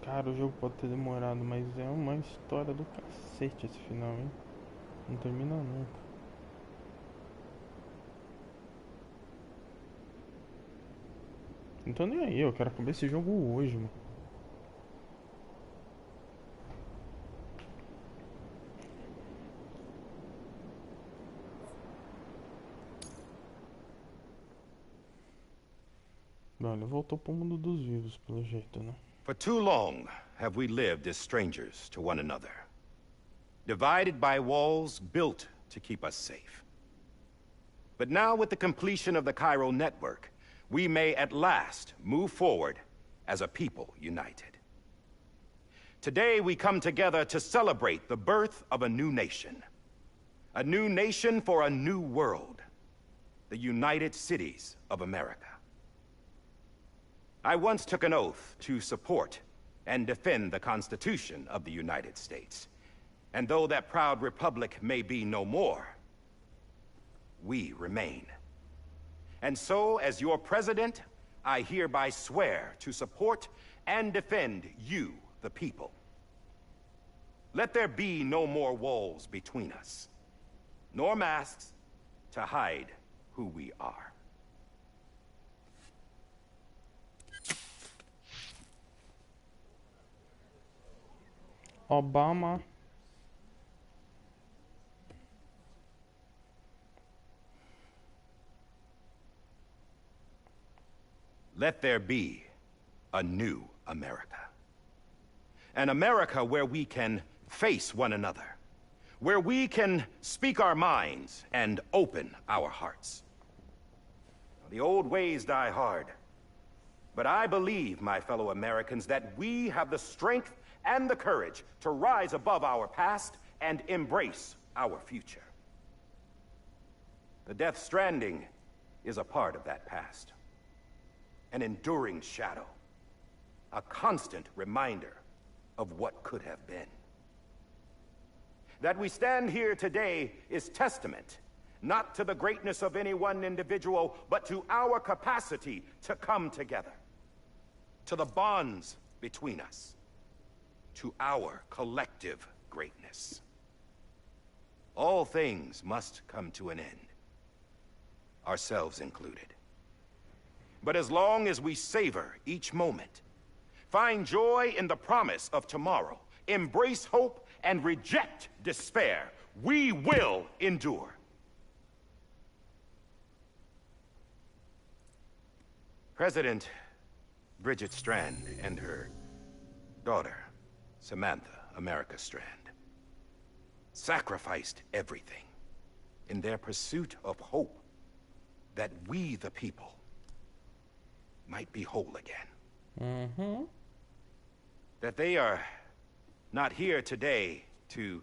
Cara, o jogo pode ter demorado, mas é uma história do cacete esse final, hein? Não termina nunca. Não tô nem aí, eu quero acabar esse jogo hoje, mano. Bom, ele voltou pro mundo dos vivos, pelo jeito, né? For too long have we lived as strangers to one another, divided by walls built to keep us safe. But now, with the completion of the Chiral network, we may at last move forward as a people united. Today, we come together to celebrate the birth of a new nation. A new nation for a new world. The United Cities of America. I once took an oath to support and defend the Constitution of the United States. And though that proud republic may be no more, we remain. And so, as your president, I hereby swear to support and defend you, the people. Let there be no more walls between us, nor masks to hide who we are. Obama. Let there be a new America. An America where we can face one another. Where we can speak our minds and open our hearts. The old ways die hard. But I believe, my fellow Americans, that we have the strength and the courage to rise above our past and embrace our future. The Death Stranding is a part of that past. An enduring shadow. A constant reminder of what could have been. That we stand here today is testament, not to the greatness of any one individual, but to our capacity to come together. To the bonds between us. To our collective greatness. All things must come to an end. Ourselves included. But as long as we savor each moment, find joy in the promise of tomorrow, embrace hope, and reject despair, we will endure. President Bridget Strand and her daughter, Samantha America Strand, sacrificed everything in their pursuit of hope that we, the people, might be whole again. That they are not here today to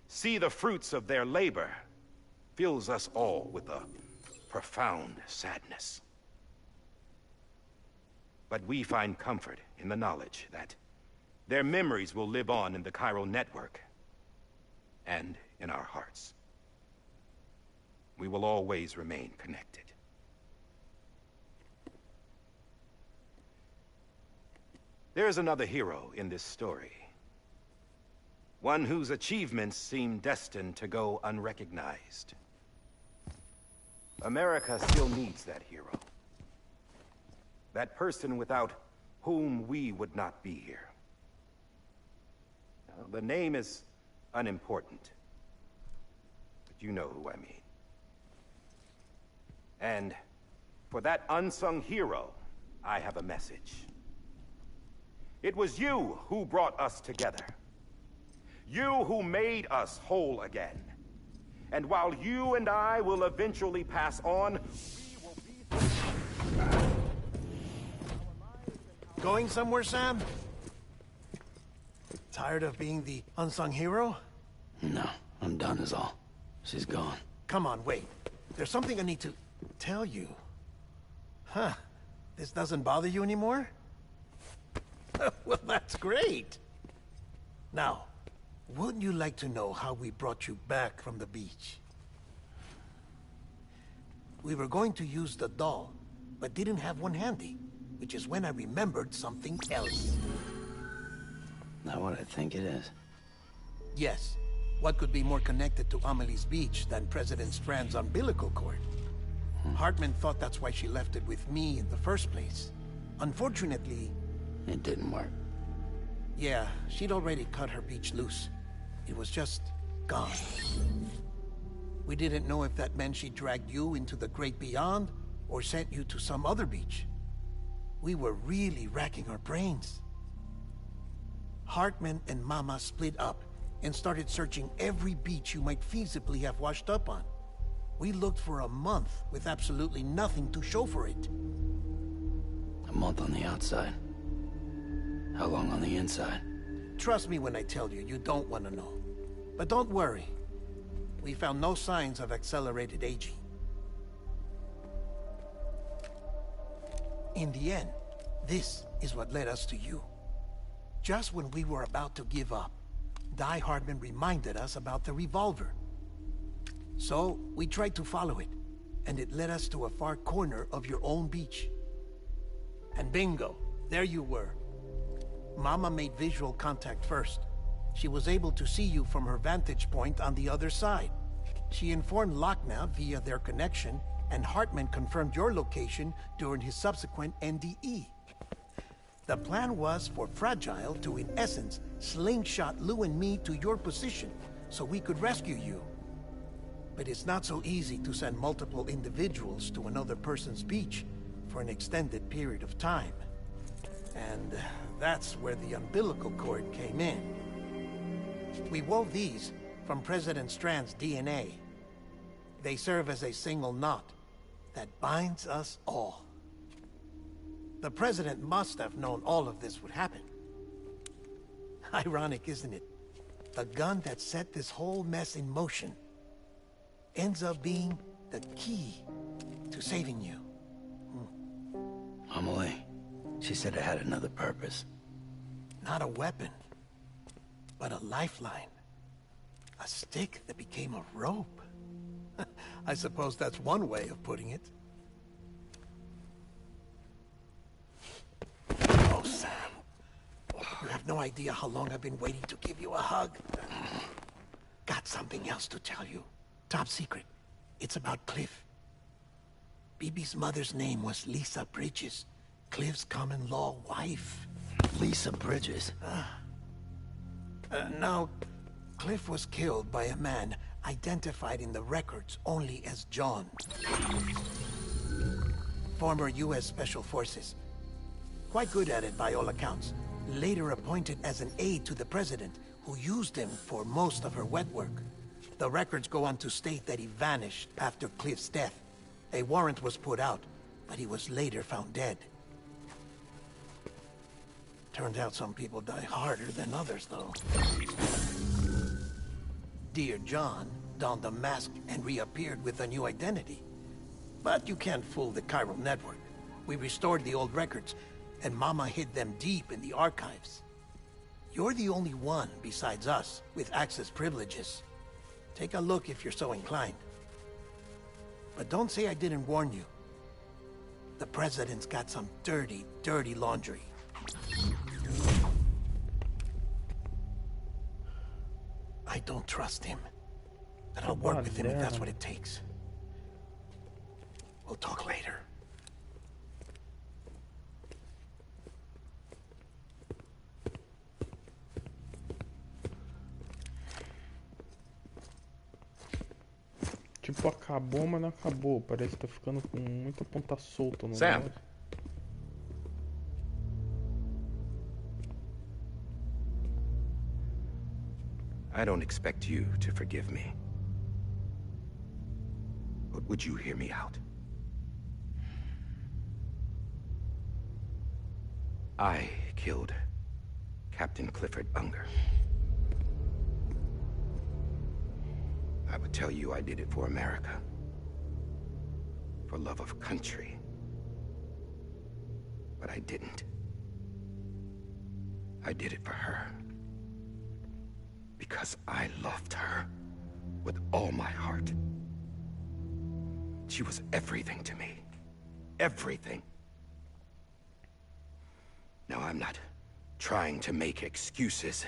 see the fruits of their labor fills us all with a profound sadness. But we find comfort in the knowledge that their memories will live on in the Chiral network and in our hearts. We will always remain connected. There is another hero in this story. One whose achievements seem destined to go unrecognized. America still needs that hero. That person without whom we would not be here. Now, the name is unimportant, but you know who I mean. And for that unsung hero, I have a message. It was you who brought us together. You who made us whole again. And while you and I will eventually pass on, we will be... Going somewhere, Sam? Tired of being the unsung hero? No, I'm done is all. She's gone. Come on, wait. There's something I need to tell you. Huh. This doesn't bother you anymore? Well, that's great. Now, wouldn't you like to know how we brought you back from the beach? We were going to use the doll, but didn't have one handy, which is when I remembered something else. Not what I think it is. Yes. What could be more connected to Amelie's beach than President Strand's umbilical cord? Hartman thought that's why she left it with me in the first place. Unfortunately... It didn't work. Yeah, she'd already cut her beach loose. It was just gone. We didn't know if that meant she dragged you into the great beyond, or sent you to some other beach. we were really racking our brains. Hartman and Mama split up and started searching every beach you might feasibly have washed up on. We looked for a month with absolutely nothing to show for it. A month on the outside. How long on the inside? Trust me when I tell you, you don't want to know. But don't worry. We found no signs of accelerated aging. In the end, this is what led us to you. Just when we were about to give up, Die Hardman reminded us about the revolver. So, we tried to follow it, and it led us to a far corner of your own beach. And bingo, there you were. Mama made visual contact first. She was able to see you from her vantage point on the other side. She informed Lockna via their connection, and Hartman confirmed your location during his subsequent NDE. The plan was for Fragile to, in essence, slingshot Lou and me to your position, so we could rescue you. But it's not so easy to send multiple individuals to another person's beach for an extended period of time. And that's where the umbilical cord came in. We wove these from President Strand's DNA. They serve as a single knot that binds us all. The President must have known all of this would happen. Ironic, isn't it? The gun that set this whole mess in motion ends up being the key to saving you. Amelie, she said it had another purpose. Not a weapon, but a lifeline. A stick that became a rope. I suppose that's one way of putting it. Oh, Sam. You have no idea how long I've been waiting to give you a hug. Got something else to tell you. Top secret. It's about Cliff. Bibi's mother's name was Lisa Bridges, Cliff's common-law wife. Lisa Bridges? Now, Cliff was killed by a man identified in the records only as John. Former U.S. Special Forces. Quite good at it by all accounts. Later appointed as an aide to the President, who used him for most of her wet work. The records go on to state that he vanished after Cliff's death. A warrant was put out, but he was later found dead. Turned out some people die harder than others, though. Dear John donned a mask and reappeared with a new identity. But you can't fool the chiral network. We restored the old records, and Mama hid them deep in the archives. You're the only one, besides us, with access privileges. Take a look if you're so inclined. But don't say I didn't warn you. The President's got some dirty, dirty laundry. I don't trust him. But I'll work with him if that's what it takes. We'll talk later. Tipo, acabou, mas não acabou. Parece que tá ficando com muita ponta solta no Sam. negócio. I don't expect you to forgive me. But would you hear me out? I killed Captain Clifford Unger. I would tell you I did it for America. For love of country. But I didn't. I did it for her. Because I loved her with all my heart. She was everything to me. Everything. Now, I'm not trying to make excuses.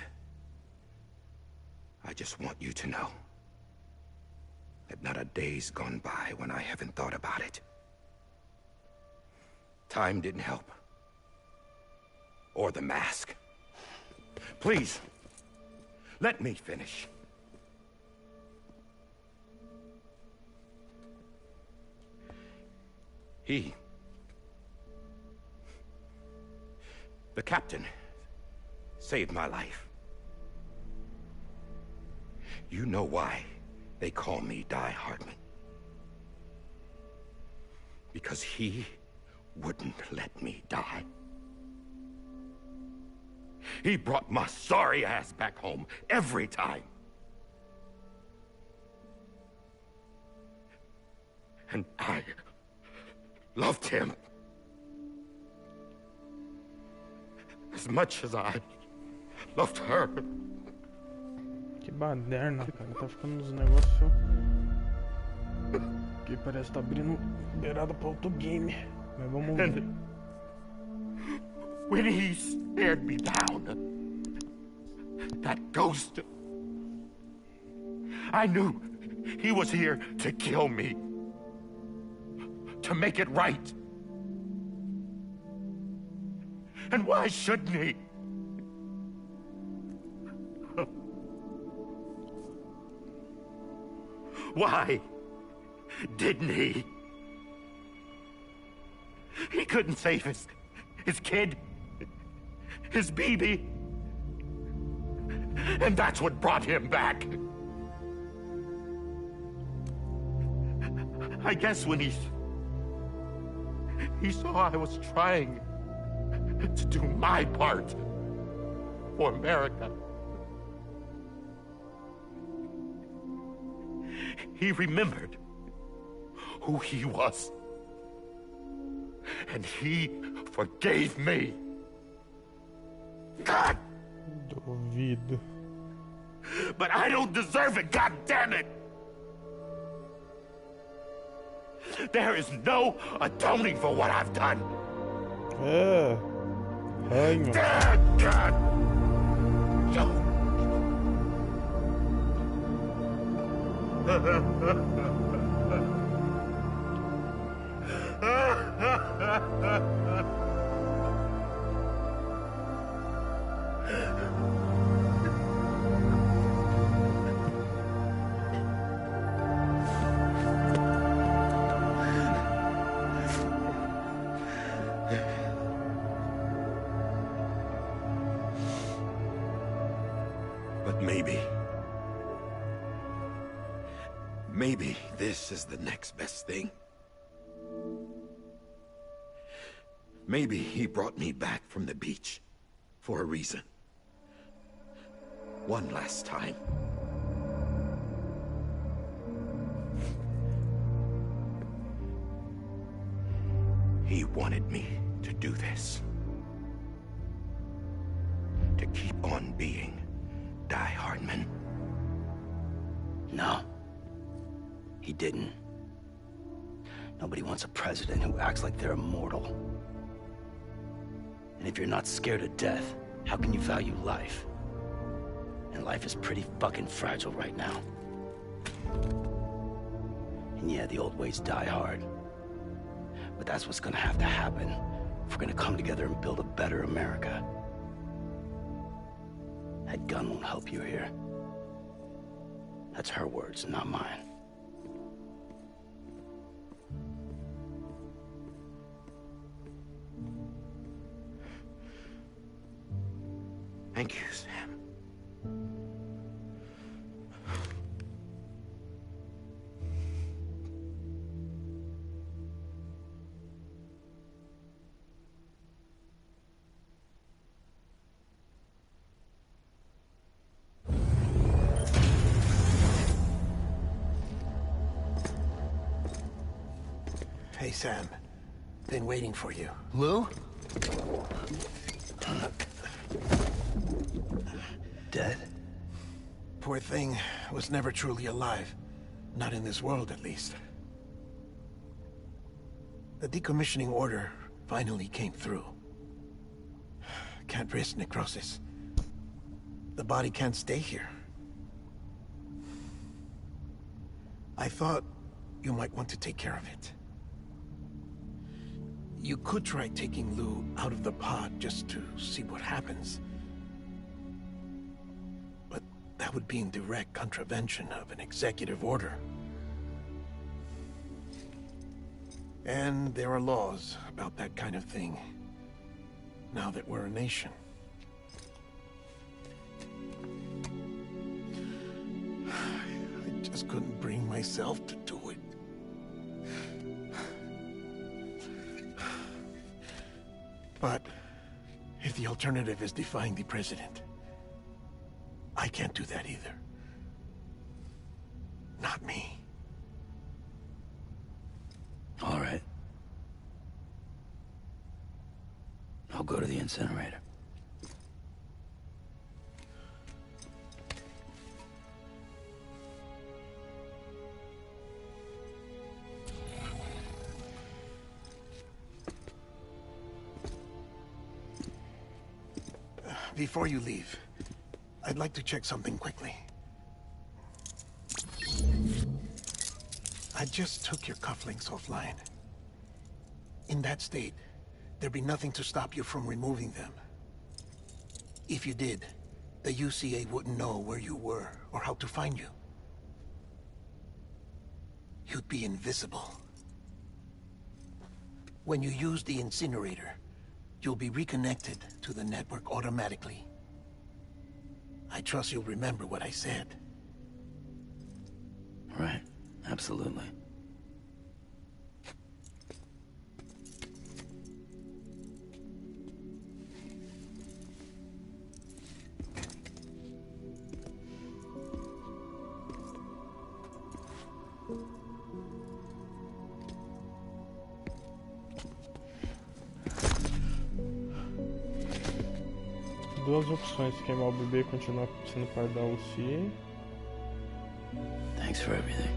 I just want you to know that not a day's gone by when I haven't thought about it. Time didn't help. Or the mask. Please, let me finish. The captain saved my life. You know why they call me Die Hardman. Because he wouldn't let me die. He brought my sorry ass back home every time. And I loved him as much as I loved her. Que baderna, cara. Tá ficando uns negócios que parece que tá abrindo beirada pra outro game. Mas vamos ver. When he stared me down, that ghost, I knew he was here to kill me. To make it right. And why shouldn't he? Why didn't he? He couldn't save his kid, his baby. And that's what brought him back. I guess when he saw I was trying to do my part for America, he remembered who he was. And he forgave me. God! Duvido. But I don't deserve it, God damn it! There is no atoning for what I've done. Hang on. God! But maybe this is the next best thing. Maybe he brought me back from the beach for a reason. One last time. He wanted me to do this. To keep on being Die Hardman. No. He didn't. Nobody wants a president who acts like they're immortal. And if you're not scared of death, how can you value life? And life is pretty fucking fragile right now. And yeah, the old ways die hard. But that's what's gonna have to happen if we're gonna come together and build a better America. That gun won't help you here. That's her words, not mine. Thank you, Sam. Hey, Sam. Been waiting for you. Lou? Dead? Poor thing was never truly alive. Not in this world, at least. The decommissioning order finally came through. Can't risk necrosis. The body can't stay here. I thought you might want to take care of it. You could try taking Lou out of the pod just to see what happens. But that would be in direct contravention of an executive order. And there are laws about that kind of thing. now that we're a nation. I just couldn't bring myself to do it. But if the alternative is defying the president, I can't do that either. Not me. All right. I'll go to the incinerator. Before you leave, I'd like to check something quickly. I just took your cufflinks offline. In that state, there'd be nothing to stop you from removing them. If you did, the UCA wouldn't know where you were or how to find you. You'd be invisible. When you use the incinerator, you'll be reconnected to the network automatically. I trust you'll remember what I said. Right. Absolutely. Duas opções, queimar o bebê e continuar sendo parte da UCA. Thanks for everything.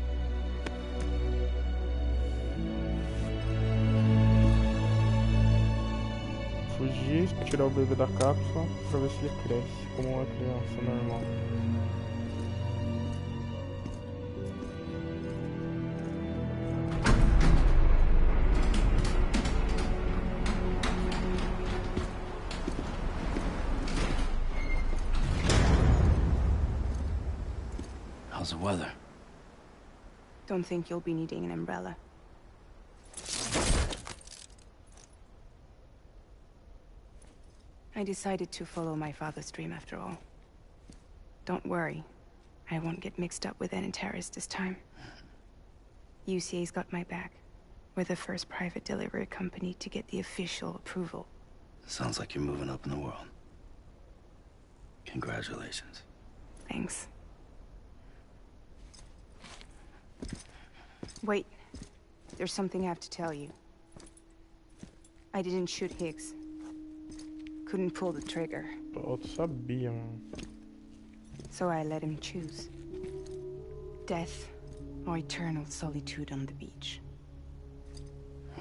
Fugir, tirar o bebê da cápsula pra ver se ele cresce como uma criança normal. How's the weather? Don't think you'll be needing an umbrella. I decided to follow my father's dream after all. Don't worry. I won't get mixed up with any terrorists this time. UCA's got my back. We're the first private delivery company to get the official approval. Sounds like you're moving up in the world. Congratulations. Thanks. Wait. There's something I have to tell you. I didn't shoot Higgs. Couldn't pull the trigger. Todos sabiam. So I let him choose. Death or eternal solitude on the beach.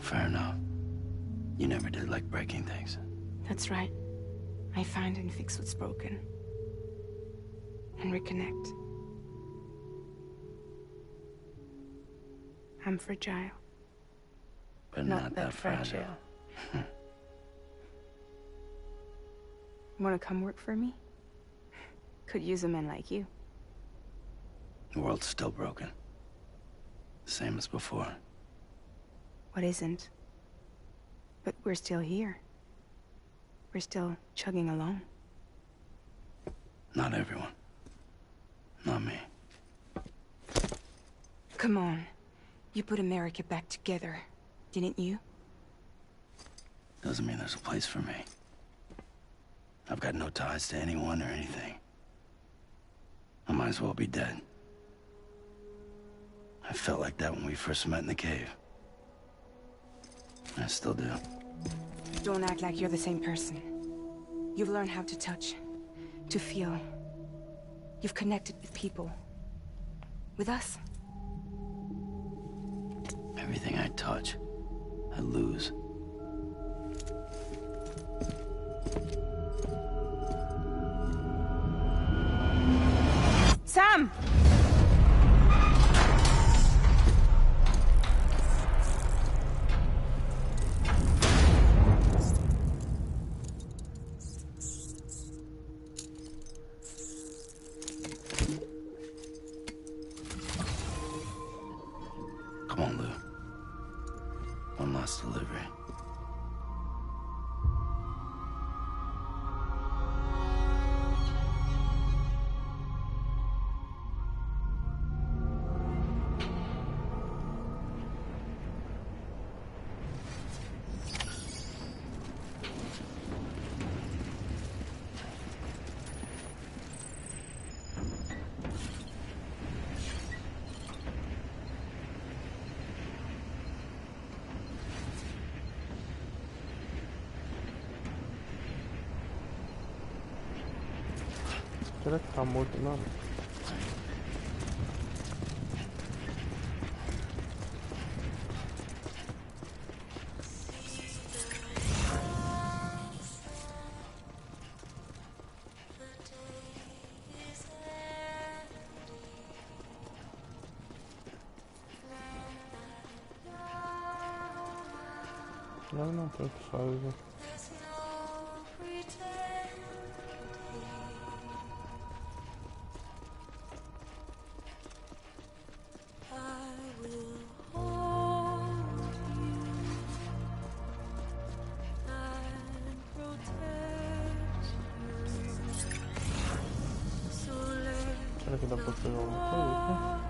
Fair enough. You never did like breaking things. That's right. I find and fix what's broken. And reconnect. I'm fragile. But not that fragile. Wanna come work for me? Could use a man like you. The world's still broken. Same as before. What isn't? But we're still here. We're still chugging along. Not everyone. Not me. Come on. You put America back together, didn't you? Doesn't mean there's a place for me. I've got no ties to anyone or anything. I might as well be dead. I felt like that when we first met in the cave. I still do. Don't act like you're the same person. You've learned how to touch, to feel. You've connected with people. With us. Everything I touch, I lose. Sam! Come on, Lou. One last delivery. Será que tá morto não? Não, tanto faz, né? Será que dá pra pegar alguma coisa aqui?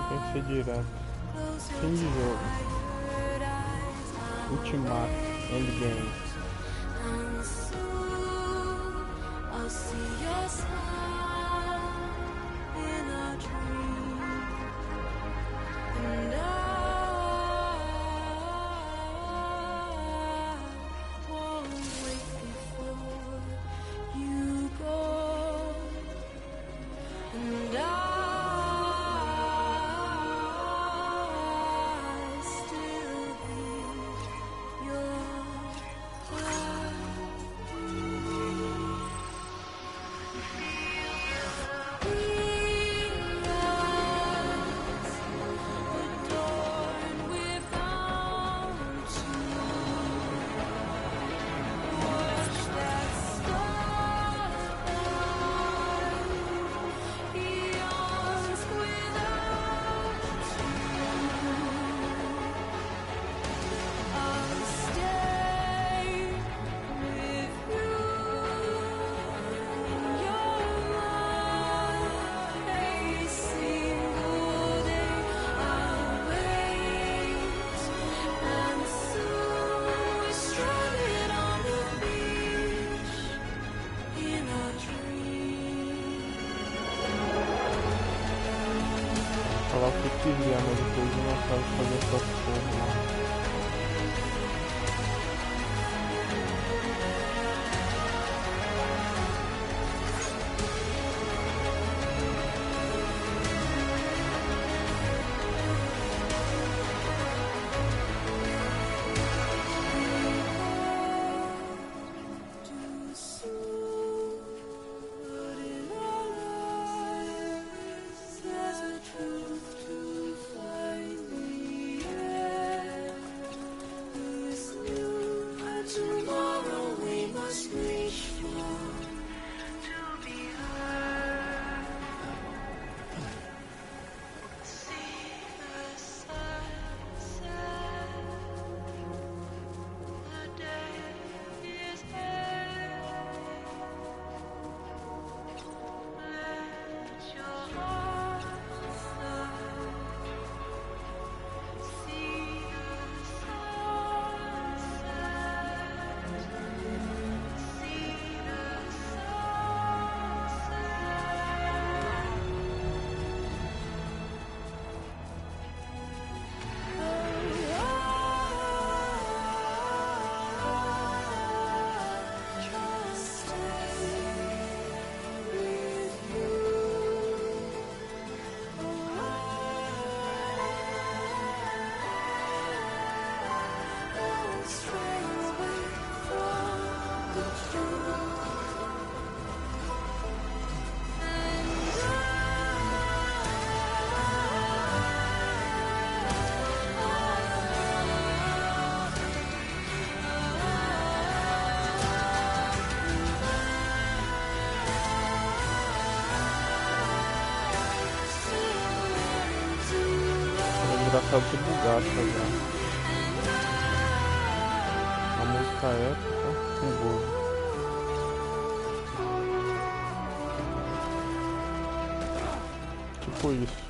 Tem que ser direto. Fim de jogo. Ultimato. Endgame. Falar o que quiser, mas depois eu não sabe fazer essas coisas, não. Engraçado ser bugado, tá ligado? A música épica, um bug. Tipo isso.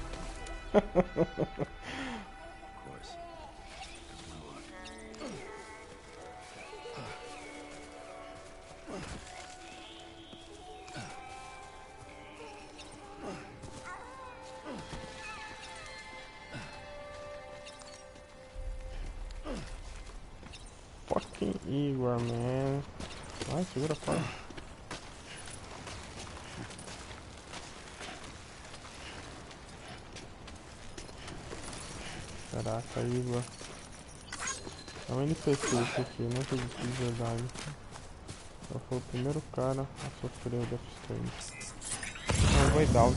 Igor, man. Vai, segura a porta. Caraca, Igor. É um NPC esse aqui, nunca disse de verdade. Eu fui o primeiro cara a sofrer o Death Stranding. Não vai dar, né?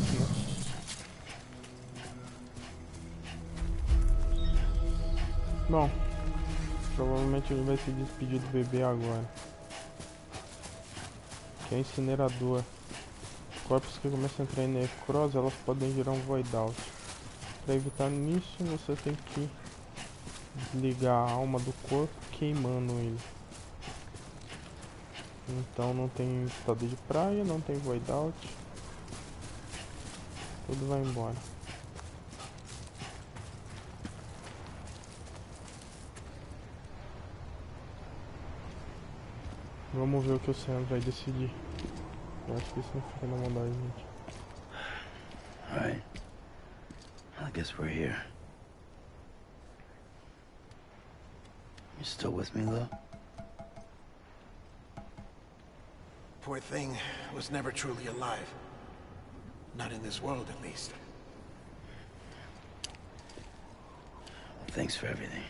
Bom, provavelmente ele vai se despedir do bebê agora. Que é incinerador. Corpos que começam a entrar em necrose, elas podem virar um void out. Para evitar nisso, você tem que desligar a alma do corpo queimando ele. Então não tem estado de praia, não tem void out. Tudo vai embora. Vamos ver o que o Sam vai decidir. Eu acho que isso não fica na mão da gente. Alright. I guess we're here. You still with me, though? Poor thing was never truly alive. Not in this world, at least. Thanks for everything.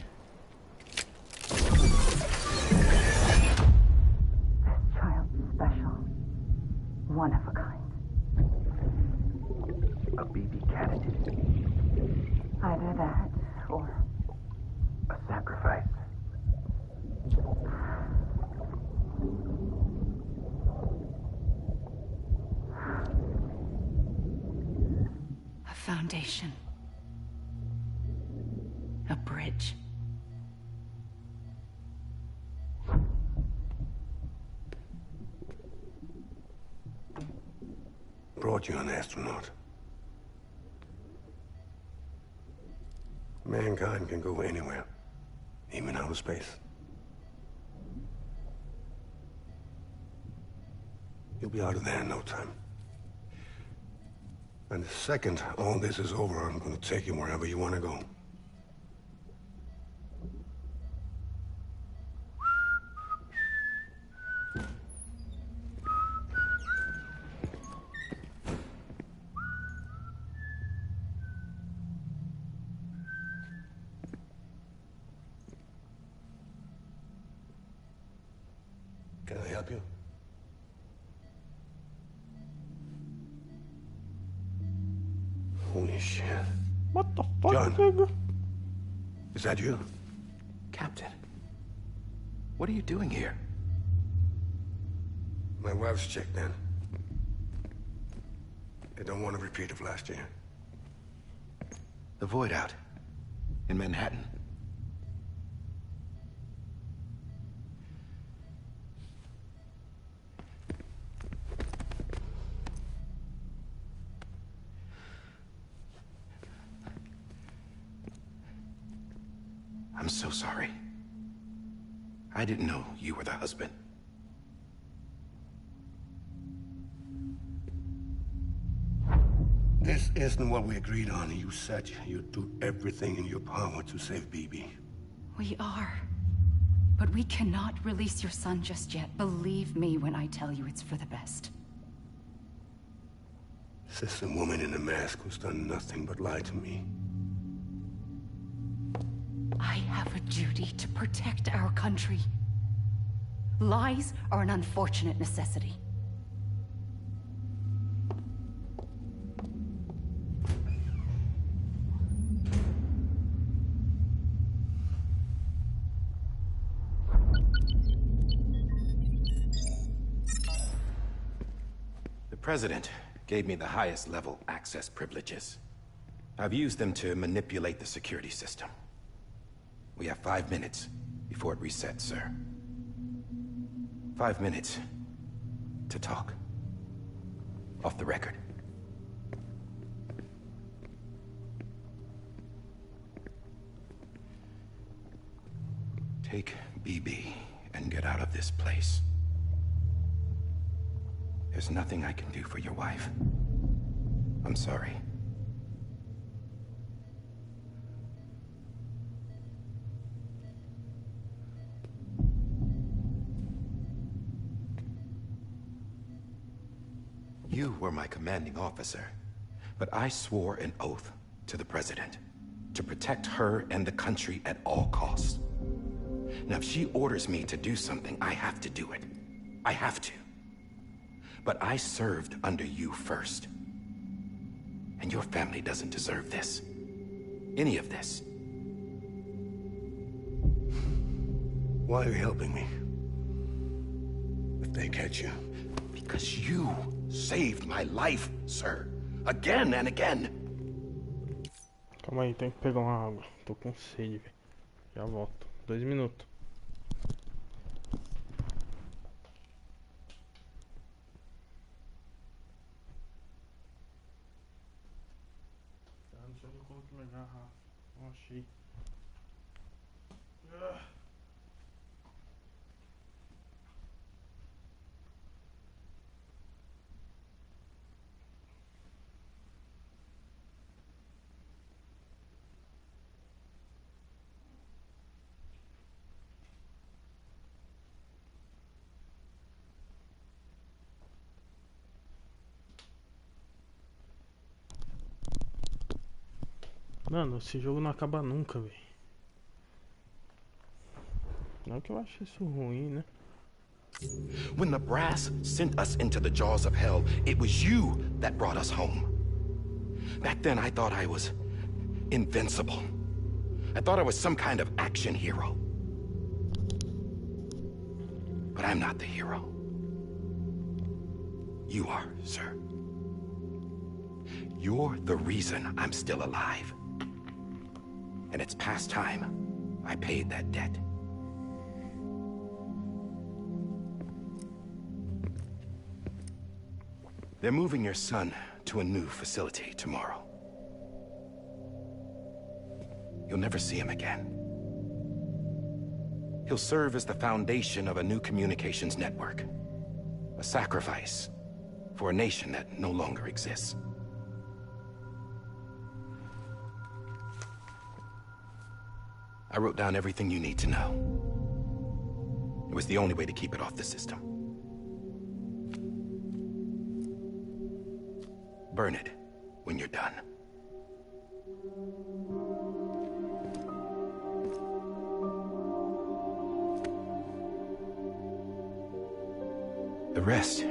Child's special. One of a kind. A BB candidate. Either that, or a sacrifice. A foundation. A bridge. Brought you an astronaut. Mankind can go anywhere, even outer space. You'll be out of there in no time. And the second all this is over, I'm going to take you wherever you want to go. Can I help you? Holy shit. What the fuck, John. nigga? Is that you? Captain, what are you doing here? My wife's checked in. They don't want a repeat of last year. The void out. In Manhattan. I'm so sorry. I didn't know you were the husband. This isn't what we agreed on. You said you'd do everything in your power to save BB. We are. But we cannot release your son just yet. Believe me when I tell you it's for the best. This woman in a mask who's done nothing but lie to me. I have a duty to protect our country. Lies are an unfortunate necessity. The President gave me the highest level access privileges. I've used them to manipulate the security system. We have 5 minutes before it resets, sir. 5 minutes to talk. Off the record. Take BB and get out of this place. There's nothing I can do for your wife. I'm sorry. you were my commanding officer, but I swore an oath to the President to protect her and the country at all costs. Now, if she orders me to do something, I have to do it. I have to. But I served under you first. And your family doesn't deserve this. Any of this. Why are you helping me? If they catch you. Because you saved my life, sir. Again and again. Calma aí, tem que pegar uma água. Tô com sede, velho. Já volto. 2 minutos. Deixa eu ver como que minha garrafa. Não achei. Mano, esse jogo não acaba nunca, velho. Não que eu ache isso ruim, né? When the brass sent us into the jaws of hell, it was you that brought us home. Back then, I thought I was invincible. I thought I was some kind of action hero. But I'm not the hero. You are, sir. You're the reason I'm still alive. And it's past time I paid that debt. They're moving your son to a new facility tomorrow. You'll never see him again. He'll serve as the foundation of a new communications network. A sacrifice for a nation that no longer exists. I wrote down everything you need to know. It was the only way to keep it off the system. Burn it when you're done. The rest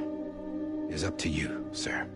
is up to you, sir.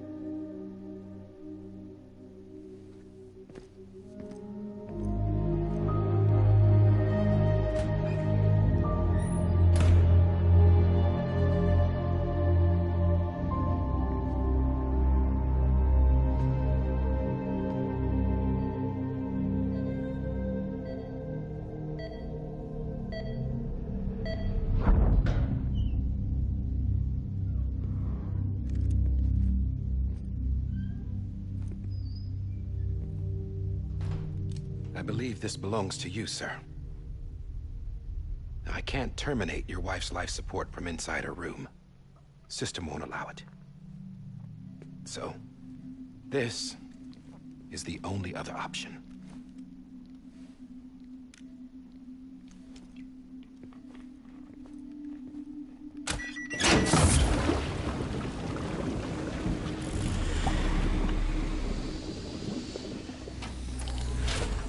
I believe this belongs to you, sir. I can't terminate your wife's life support from inside her room. System won't allow it. So, this is the only other option.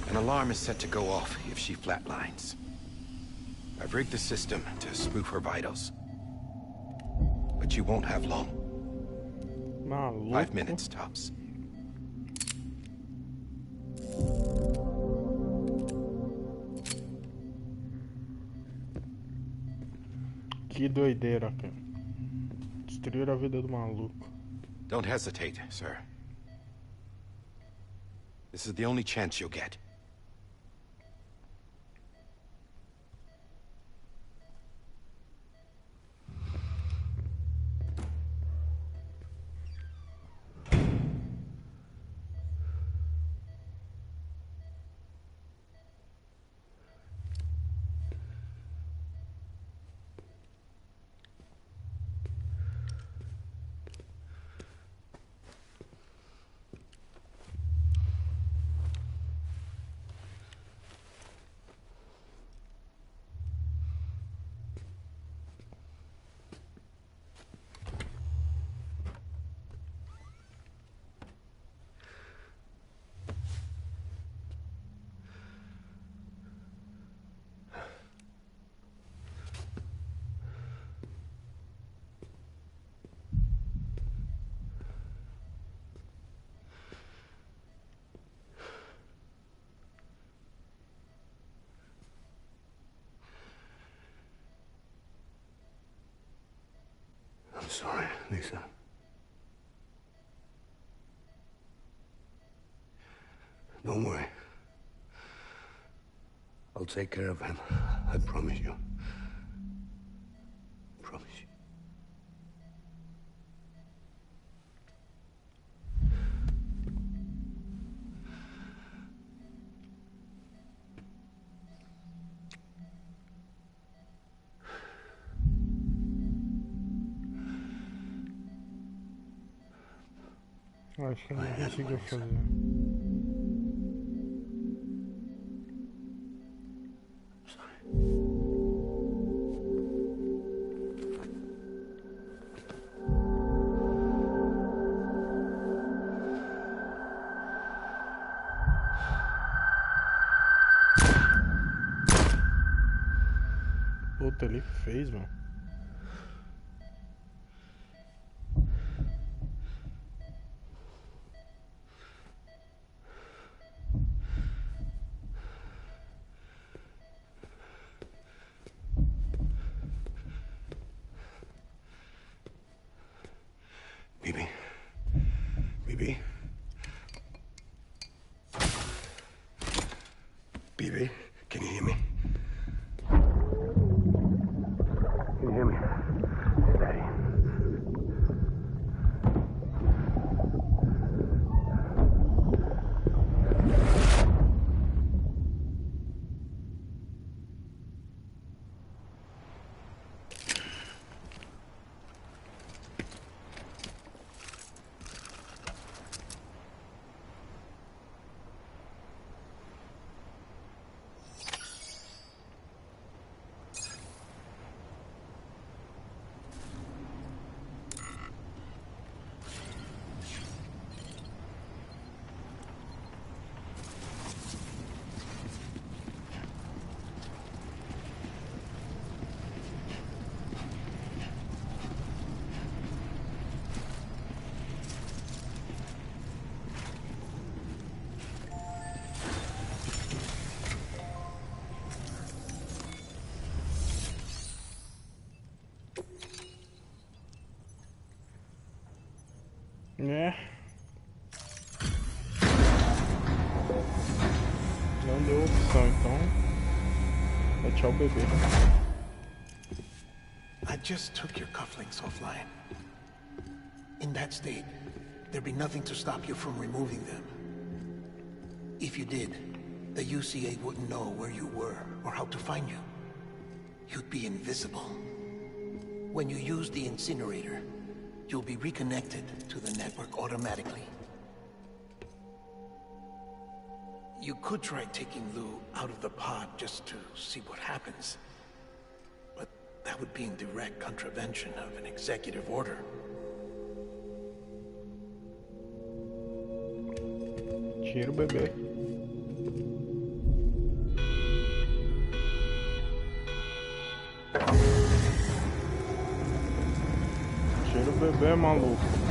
An alarm is set to go off if she flatlines. I've rigged the system to spoof her vitals. But you won't have long. Maluco. 5 minutes tops. Que doideira, cara. Destruir a vida do maluco. Don't hesitate, sir. This is the only chance you'll get. Lisa. Don't worry. I'll take care of him. I promise you. Promise you. Acho que eu não conseguiu fazer. Puta, ele fez, mano. Bibi. Bibi. Bibi, can you hear me? Can you hear me? Daddy. Não deu opção, então é tchau bebê. I just took your cufflinks offline. In that state, there'd be nothing to stop you from removing them. If you did, the UCA wouldn't know where you were or how to find you. You'd be invisible. When you use the incinerator, you'll be reconnected to the network automatically. You could try taking Lou out of the pod just to see what happens. But that would be in direct contravention of an executive order. Tira o bebê. Tira o bebê, maluco.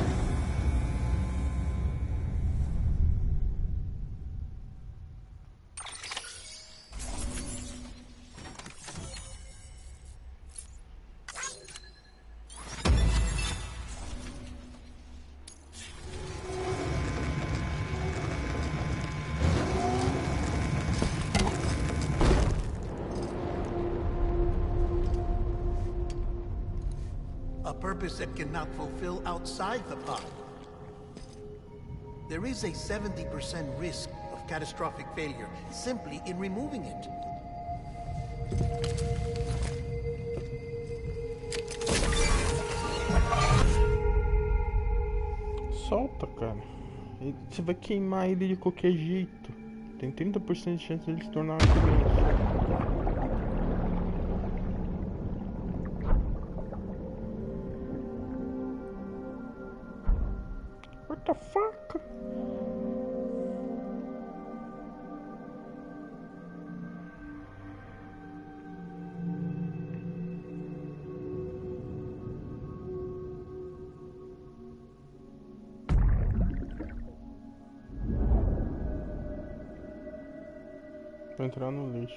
A purpose that cannot fulfill outside the pod. There is a 70% risk of catastrophic failure simply in removing it. Solta, cara. Você vai queimar ele de qualquer jeito. Tem 30% de chance de ele se tornar arquimete. What the fuck? Vou entrar no lixo.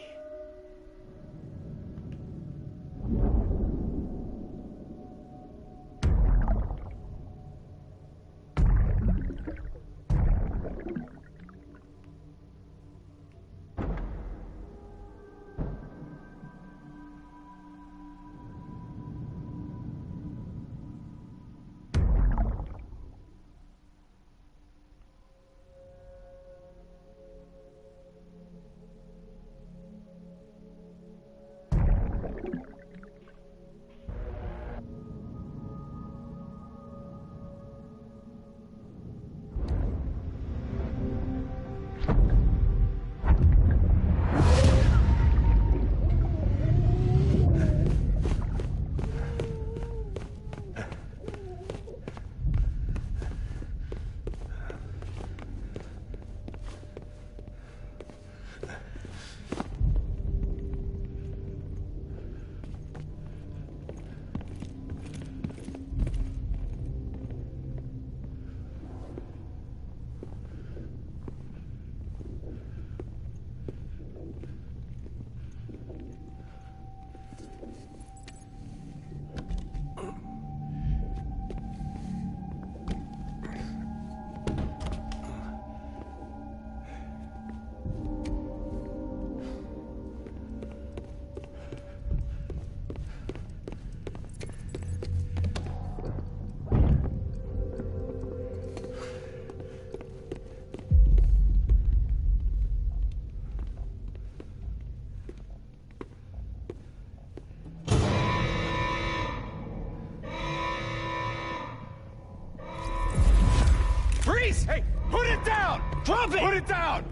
face! Hey, put it down! Drop it! Put it down!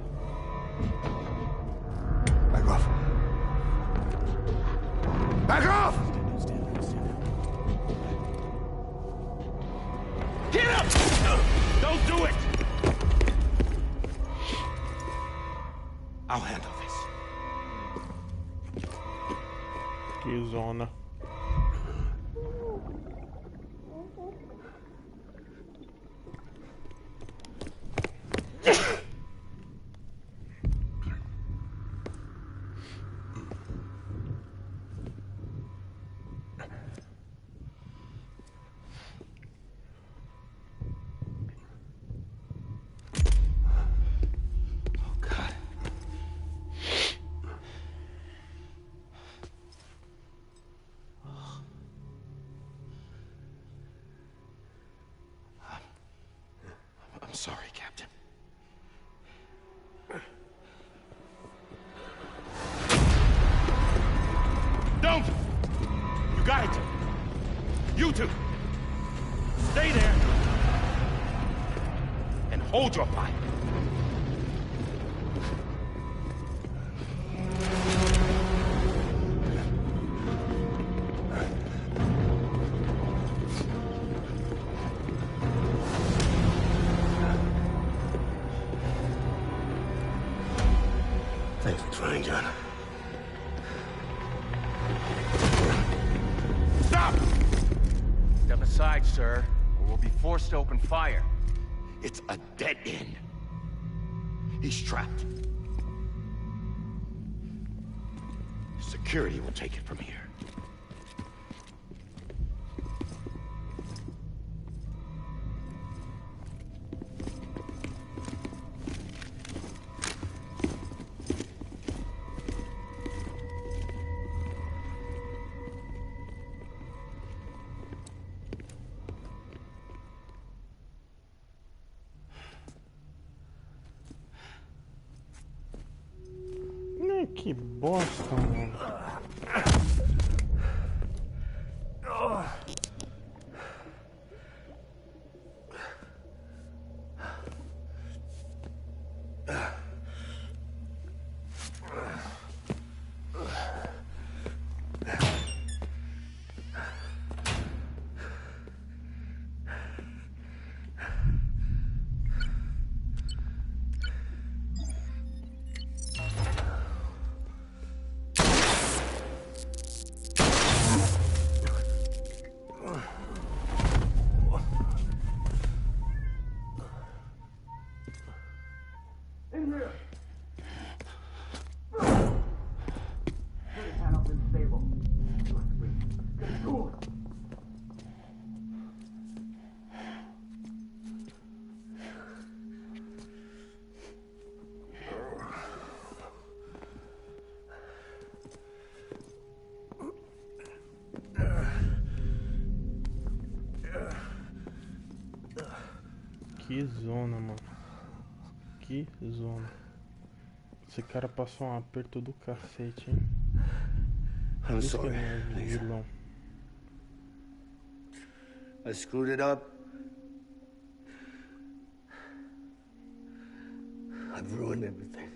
Back off. Back off! Get up! Don't do it! I'll handle this. Que zona. I'm sorry, Captain. Don't! You got it! You two! Stay there! And hold your fire! Thanks for trying, John. Stop! Step aside, sir, or we'll be forced to open fire. It's a dead end. He's trapped. Security will take it from here. Que bosta, mano. Que zona, mano. Que zona. Esse cara passou um aperto do cacete, hein? I'm Isso que sorry, é Lisa. vilão. I screwed it up. I've ruined everything.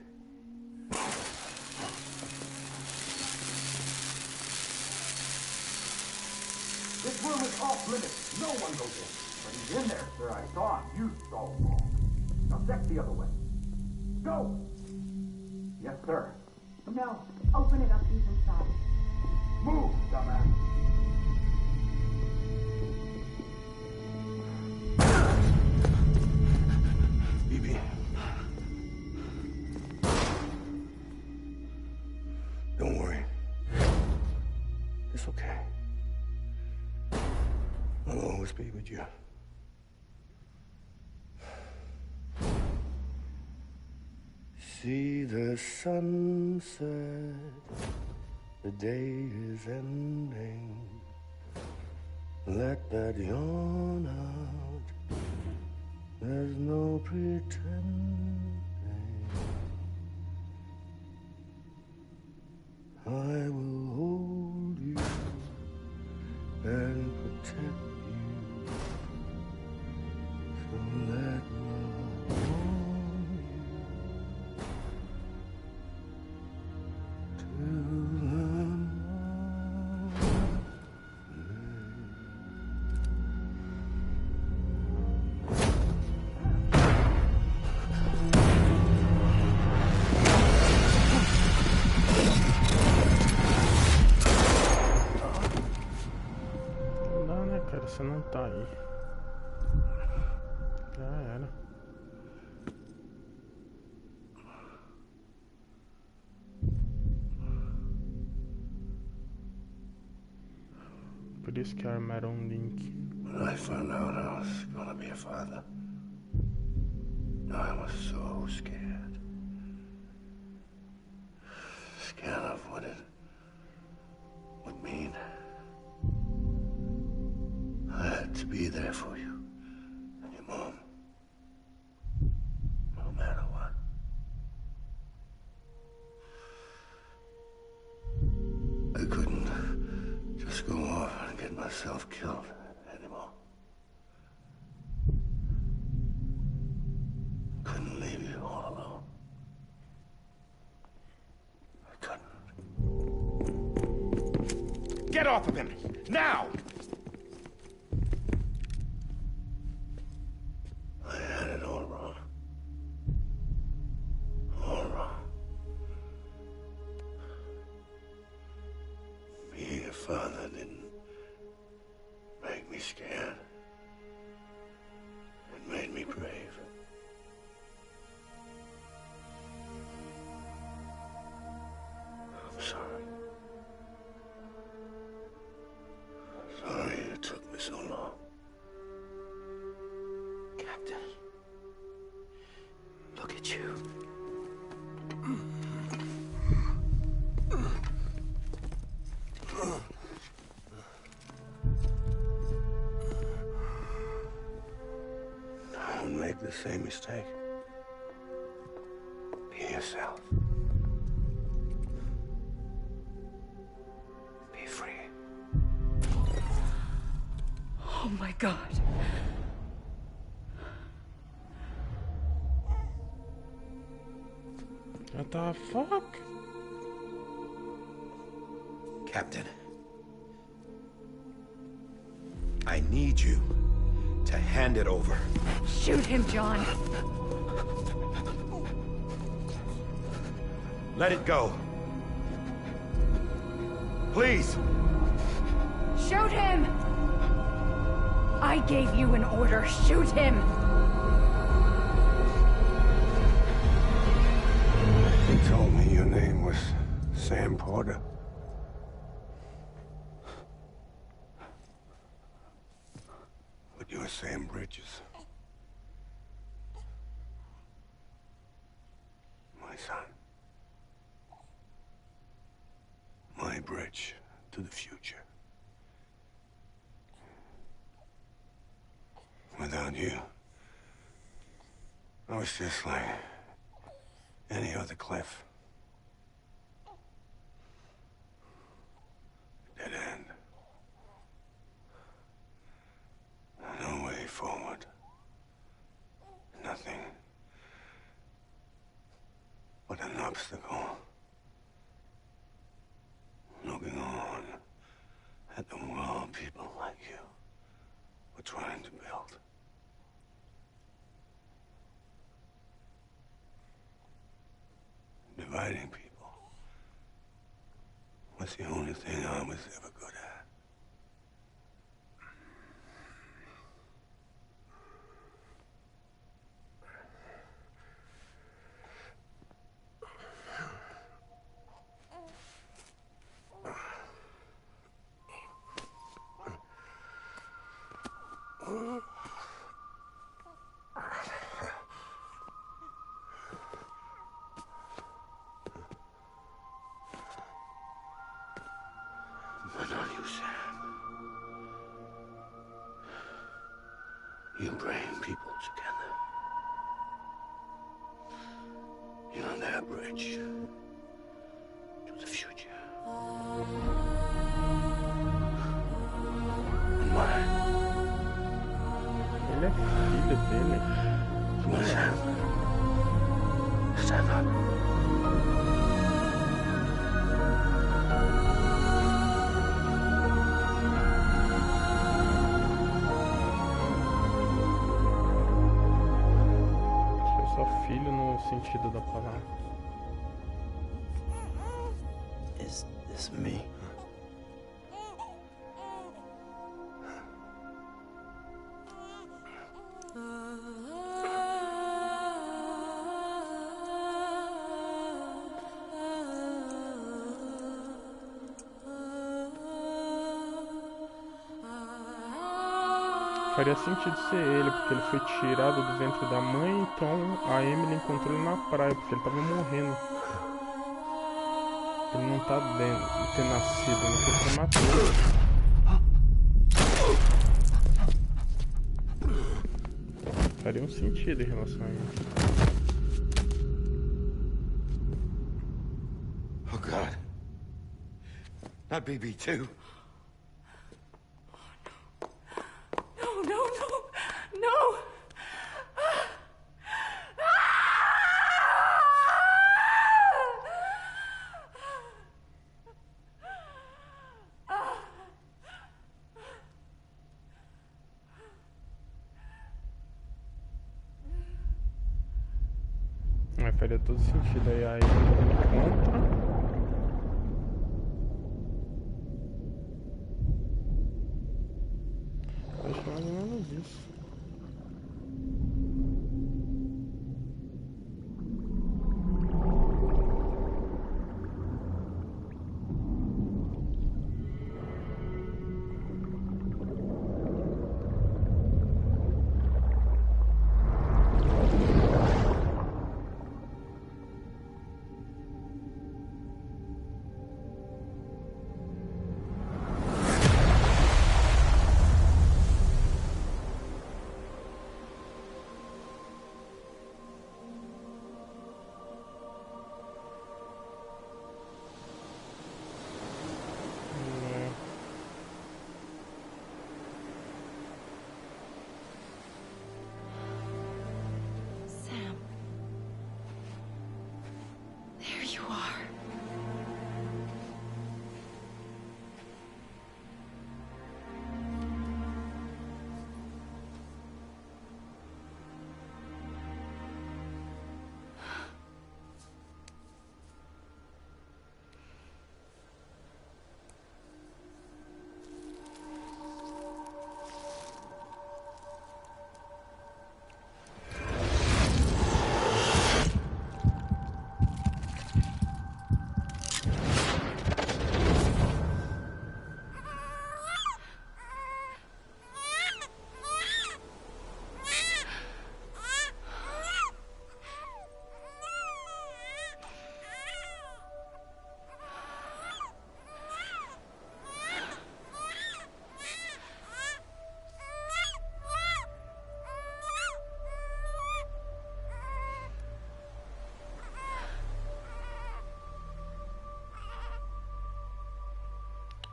This room is off limits. No one goes in. But he's in there, sir. I saw him. You saw him wrong. Now check the other way. Go! Yes, sir. No. Open it up. He's inside. Move, dumbass. Bibi. Don't worry. It's okay. I'll always be with you. See the sunset, the day is ending. Let that yawn out, there's no pretending. I will hold you and protect you from that love. você não tá aí. Já era. Por isso que armaram um link. When I found out I was gonna be a father, I was so scared. Scared of what it would mean. I had to be there for you and your mom. No matter what. I couldn't just go off and get myself killed anymore. Couldn't leave you all alone. I couldn't. Get off of him! Now! I had it all wrong. All wrong. Being a father didn't make me scared. It made me brave. I'm sorry. Sorry it took me so long. Captain, look at you. Don't make the same mistake. Be yourself. Be free. Oh my God. What the fuck? Captain, I need you to hand it over. Shoot him, John. Let it go. Please. Shoot him! I gave you an order. Shoot him! He told me your name was Sam Porter. But you're Sam Bridges. My son. My bridge to the future. Without you, I was just like any other Cliff. Dead end. No way forward. Nothing but an obstacle. Looking on at the world people like you were trying to build. Dividing people was the only thing I was ever good at. But are you, Sam? You bring people together. You're their bridge to the future. And mine. Ele é filho dele. Come on, Sam. Stand up. Filho no sentido da palavra. Is this me? Faria sentido ser ele, porque ele foi tirado do ventre da mãe, então a Emily encontrou ele na praia, porque ele tava morrendo. Ele não tá dentro de ter nascido, ele foi prematuro. Faria um sentido em relação a isso. Oh God. Not BB too. No, no, no, no! Faria todo sentido aí ele encontra. Acho que mais ou menos isso. There you are.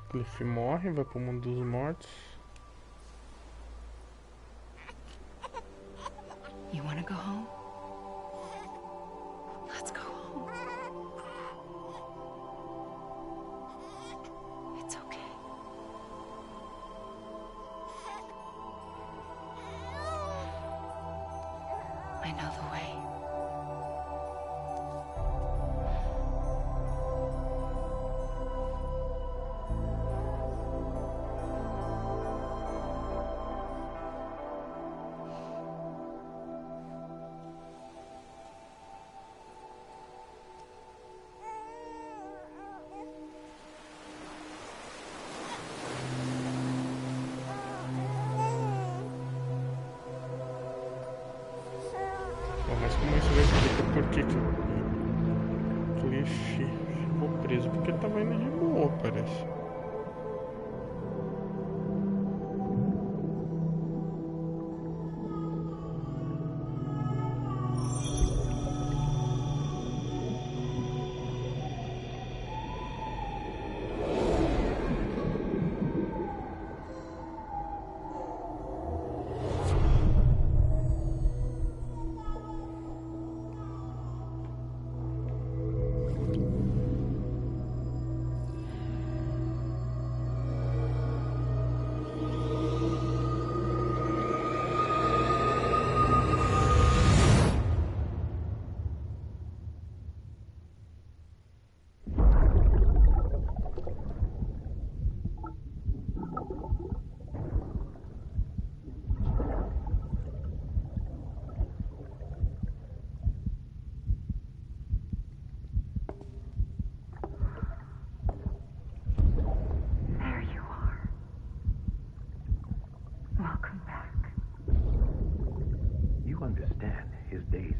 Cliff morre, vai pro mundo dos mortos. You wanna go home? Let's go home. It's okay. I know the way. Mas como isso vai explicar por que o Cliff ficou preso? Porque ele tava indo de boa, parece.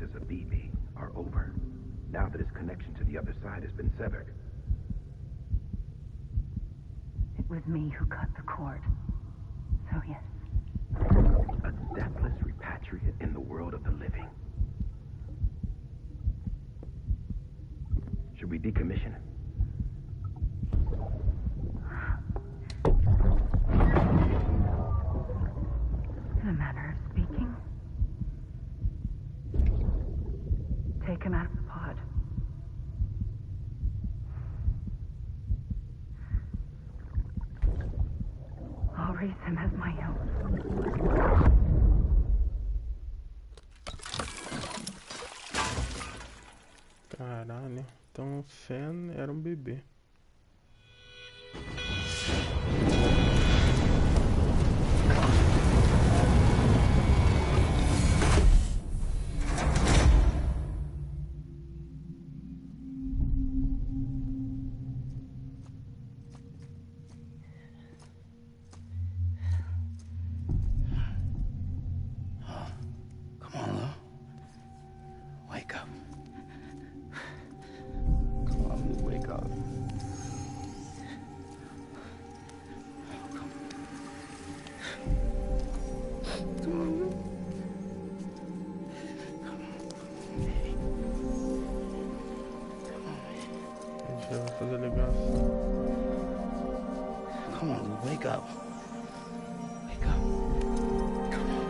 experiences of BB are over, now that his connection to the other side has been severed. It was me who cut the cord. So yes. A deathless repatriate in the world of the living. Should we decommission him? In a manner of speaking. Take him out of the pod. I'll raise him as my own. Caralho, então o Sen era um bebê. Come on, wake up. Wake up. Come on.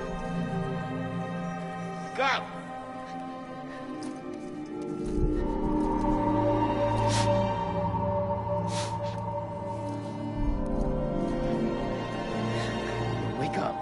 Wake up! Wake up.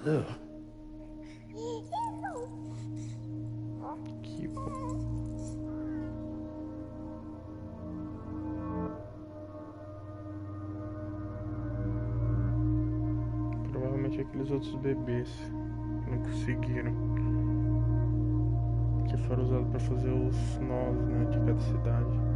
Lu. Que bom. Provavelmente aqueles outros bebês que não conseguiram, que foram usados para fazer os nós, né, de cada cidade.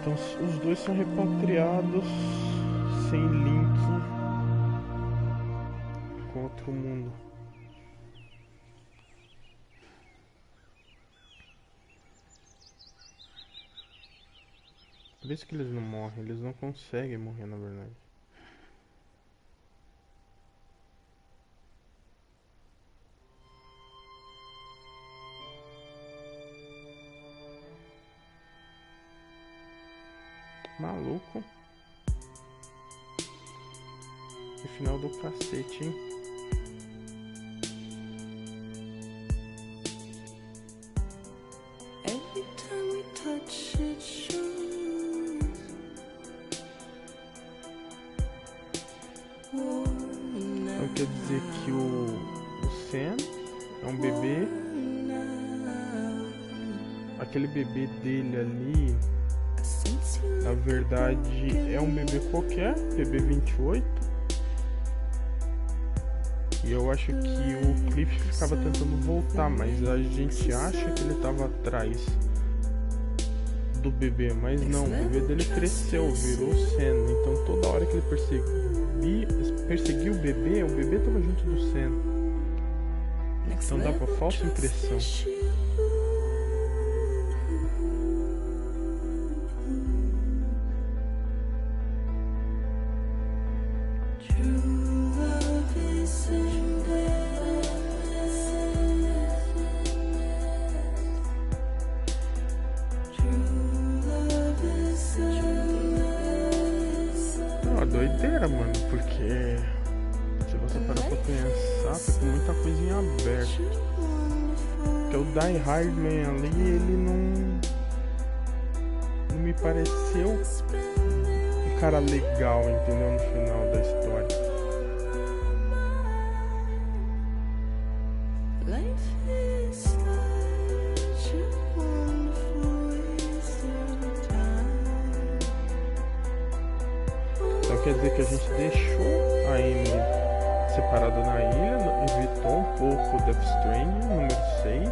Então os dois são repatriados sem link com outro mundo. Por isso que eles não morrem, eles não conseguem morrer, na verdade. Maluco. No final do cacete, hein? Então quer dizer que o Sam é um bebê. Aquele bebê dele ali, na verdade, é um bebê qualquer, bebê 28. E eu acho que o Cliff ficava tentando voltar, mas a gente acha que ele estava atrás do bebê, mas não, o bebê dele cresceu, virou Sen. Então toda hora que ele perseguiu o bebê tava junto do Sen. Então dava falsa impressão. Doideira, mano, porque se você parar pra pensar, fica muita coisa em aberto. Porque o Die Hardman ali, ele não me pareceu um cara legal, entendeu? No final da história. Quer dizer que a gente deixou a Emily separada na ilha, evitou um pouco o Death Stranding, número 6.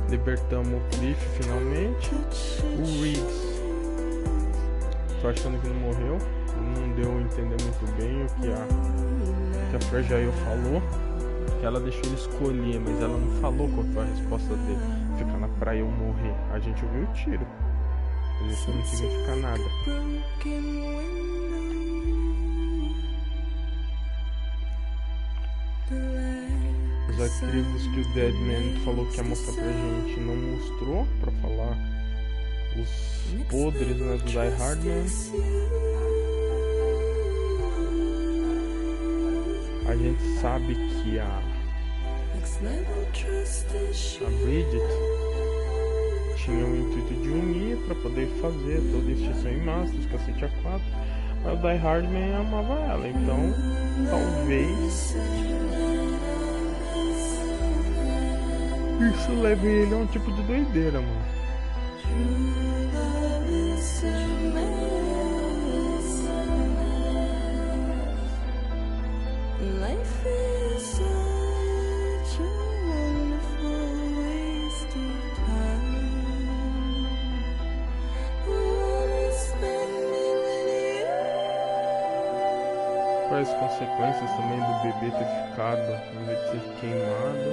Libertamos o Cliff finalmente. O Riggs, tô achando que não morreu, não deu a entender muito bem o que a Fragile falou. Que ela deixou ele escolher, mas ela não falou qual foi a resposta dele. Ficar na praia ou morrer. A gente ouviu o tiro. Isso não significa nada. Os arquivos que o Deadman falou que ia mostrar pra gente não mostrou pra falar os podres, né, do Die Hardman. A gente sabe que a Bridget tinha o intuito de unir para poder fazer toda a extinção em massa, os cacete A4. Mas o Die Hardman amava ela, então talvez isso leve ele a um tipo de doideira, mano. Quais as consequências também do bebê ter ficado, em vez de ser queimado?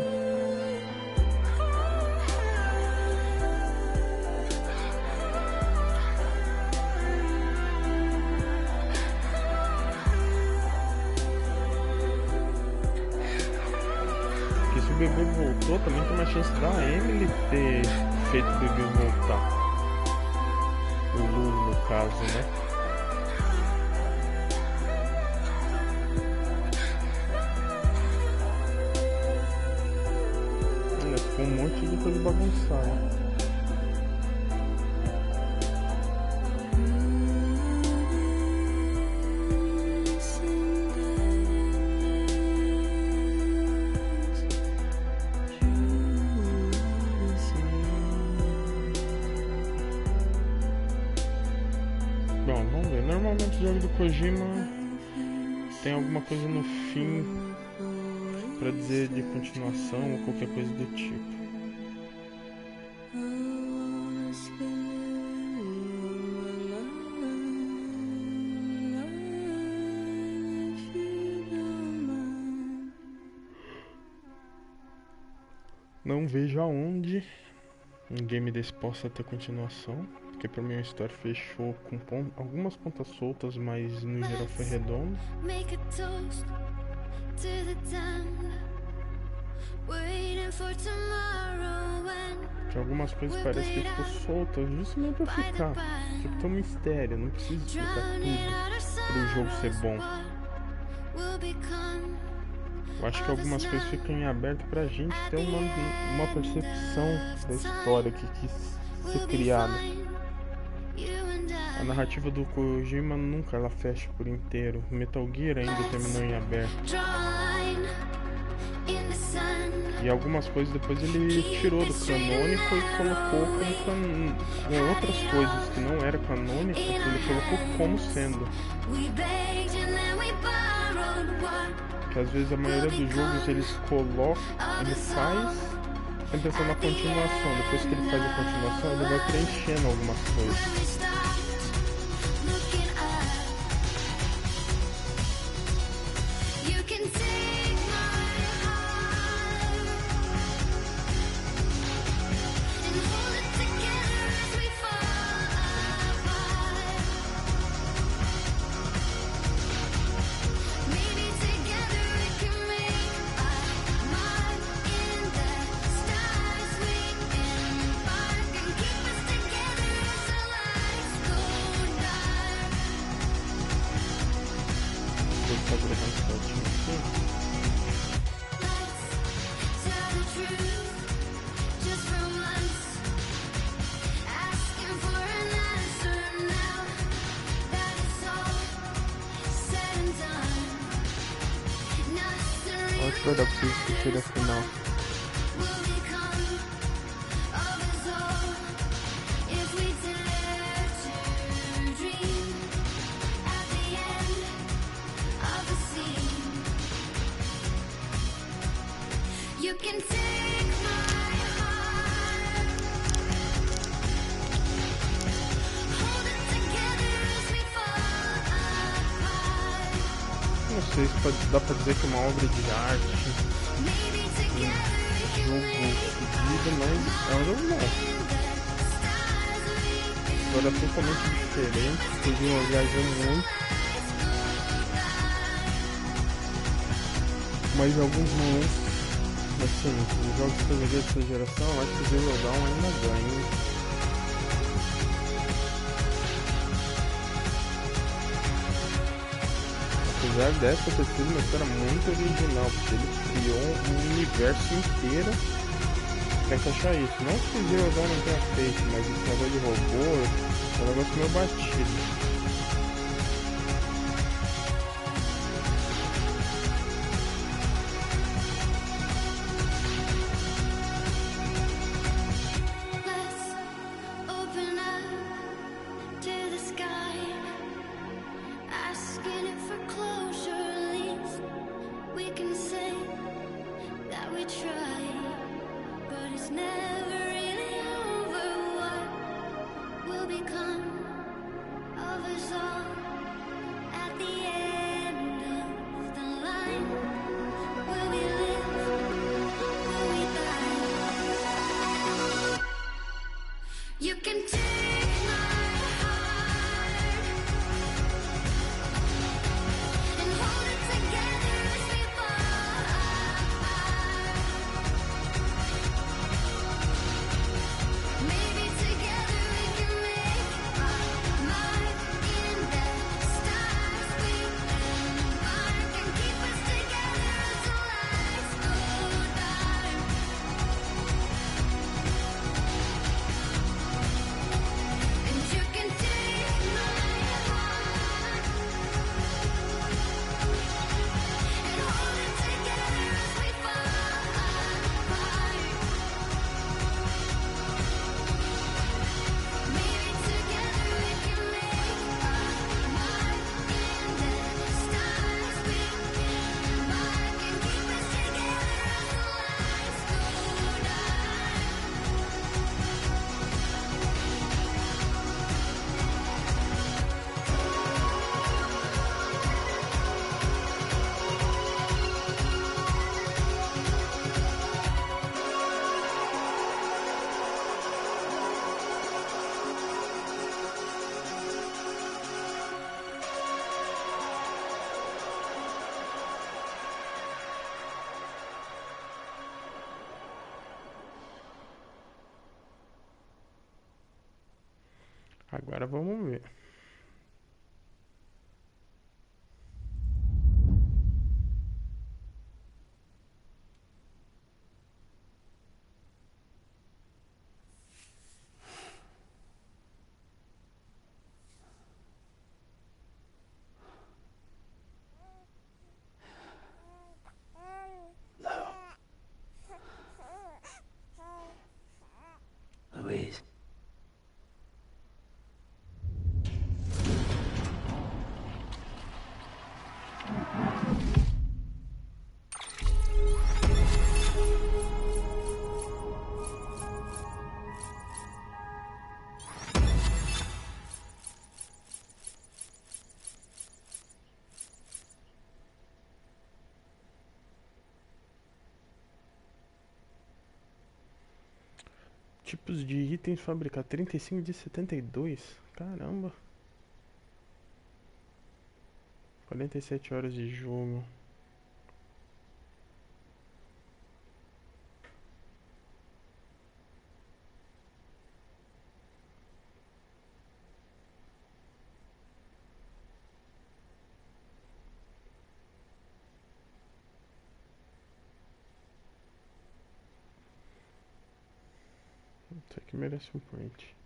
Porque se o bebê voltou, também tem uma chance da Emily ter feito o bebê voltar. O Lu, no caso, né? Um monte de coisa bagunçada. Bom, vamos ver. Normalmente o jogo do Kojima tem alguma coisa no fim pra dizer de continuação ou qualquer coisa do tipo. Não vejo aonde um game desse possa ter continuação, porque pra mim a história fechou com algumas pontas soltas, mas no geral foi redondo. Que algumas coisas parecem que ficou soltas justamente pra ficar. Tipo, tem um mistério, não precisa explicar tudo para o jogo ser bom. Eu acho que algumas coisas ficam em aberto pra gente ter uma percepção da história que quis ser criada. A narrativa do Kojima nunca ela fecha por inteiro. Metal Gear ainda terminou em aberto. E algumas coisas depois ele tirou do canônico e colocou com outras coisas que não eram canônicas, ele colocou como sendo. Que às vezes a maioria dos jogos ele faz tem pensando na continuação. Depois que ele faz a continuação, ele vai preenchendo algumas coisas. Acho que vai dar pra vocês assistirem a final. Não sei se dá pra dizer que é uma obra de arte, um jogo fodido, mas é um jogo bom. Agora é totalmente diferente, Kojima viajou muito, mas alguns momentos, assim, os jogos que eu joguei dessa geração, eu acho que o Zero Dawn ainda ganha. Apesar dessa ter sido uma história muito original, porque ele criou um universo inteiro pra encaixar isso. Não que o Zero Dawn não tenha feito, mas esse negócio de robô é um negócio meio batido. Agora vamos ver. Louise. Tipos de itens fabricar 35 de 72. Caramba. 47 horas de jogo. Isso aqui merece um print.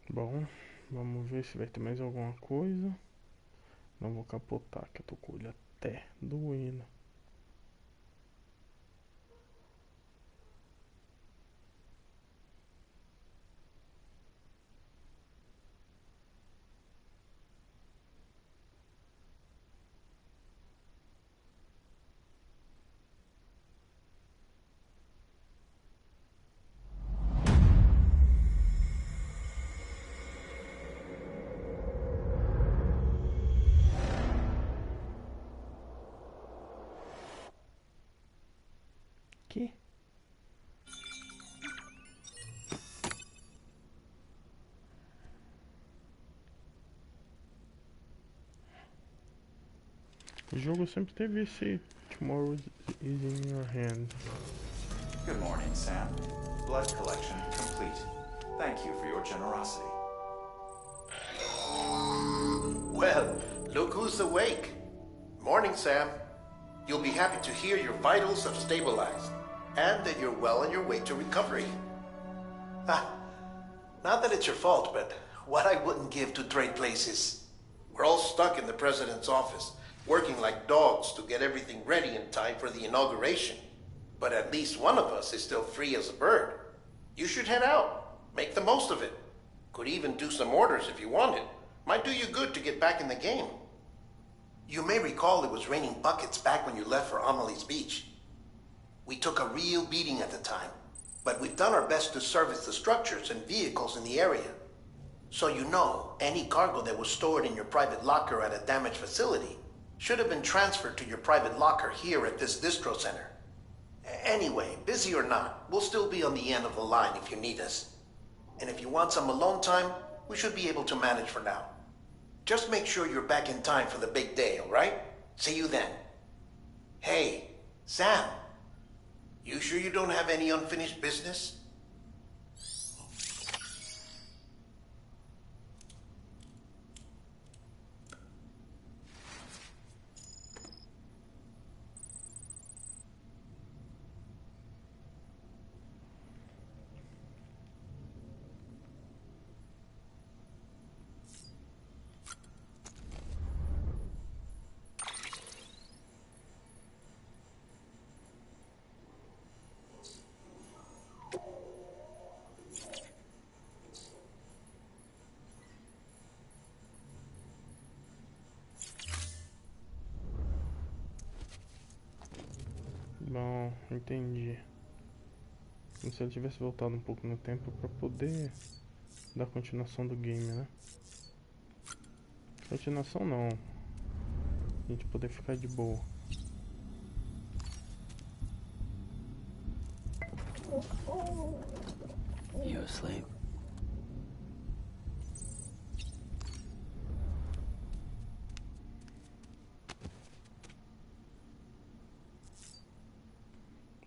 Bom, vamos ver se vai ter mais alguma coisa. Não vou capotar, que eu tô com o olho até doendo. Que? O jogo sempre teve esse Tomorrow is in your hand. Good morning, Sam. Blood collection complete. Thank you for your generosity. Well, look who's awake. Morning, Sam. You'll be happy to hear your vitals have stabilized, and that you're well on your way to recovery. Not that it's your fault, but what I wouldn't give to trade places. We're all stuck in the president's office, working like dogs to get everything ready in time for the inauguration. But at least one of us is still free as a bird. You should head out. Make the most of it. Could even do some orders if you wanted. Might do you good to get back in the game. You may recall it was raining buckets back when you left for Amelie's Beach. We took a real beating at the time, but we've done our best to service the structures and vehicles in the area. So you know, any cargo that was stored in your private locker at a damaged facility should have been transferred to your private locker here at this distro center. Anyway, busy or not, we'll still be on the end of the line if you need us. And if you want some alone time, we should be able to manage for now. Just make sure you're back in time for the big day, all right? See you then. Hey, Sam. You sure you don't have any unfinished business? Bom, entendi. Como se eu tivesse voltado um pouco no tempo pra poder dar continuação do game, né? Continuação não. A gente poder ficar de boa. You asleep?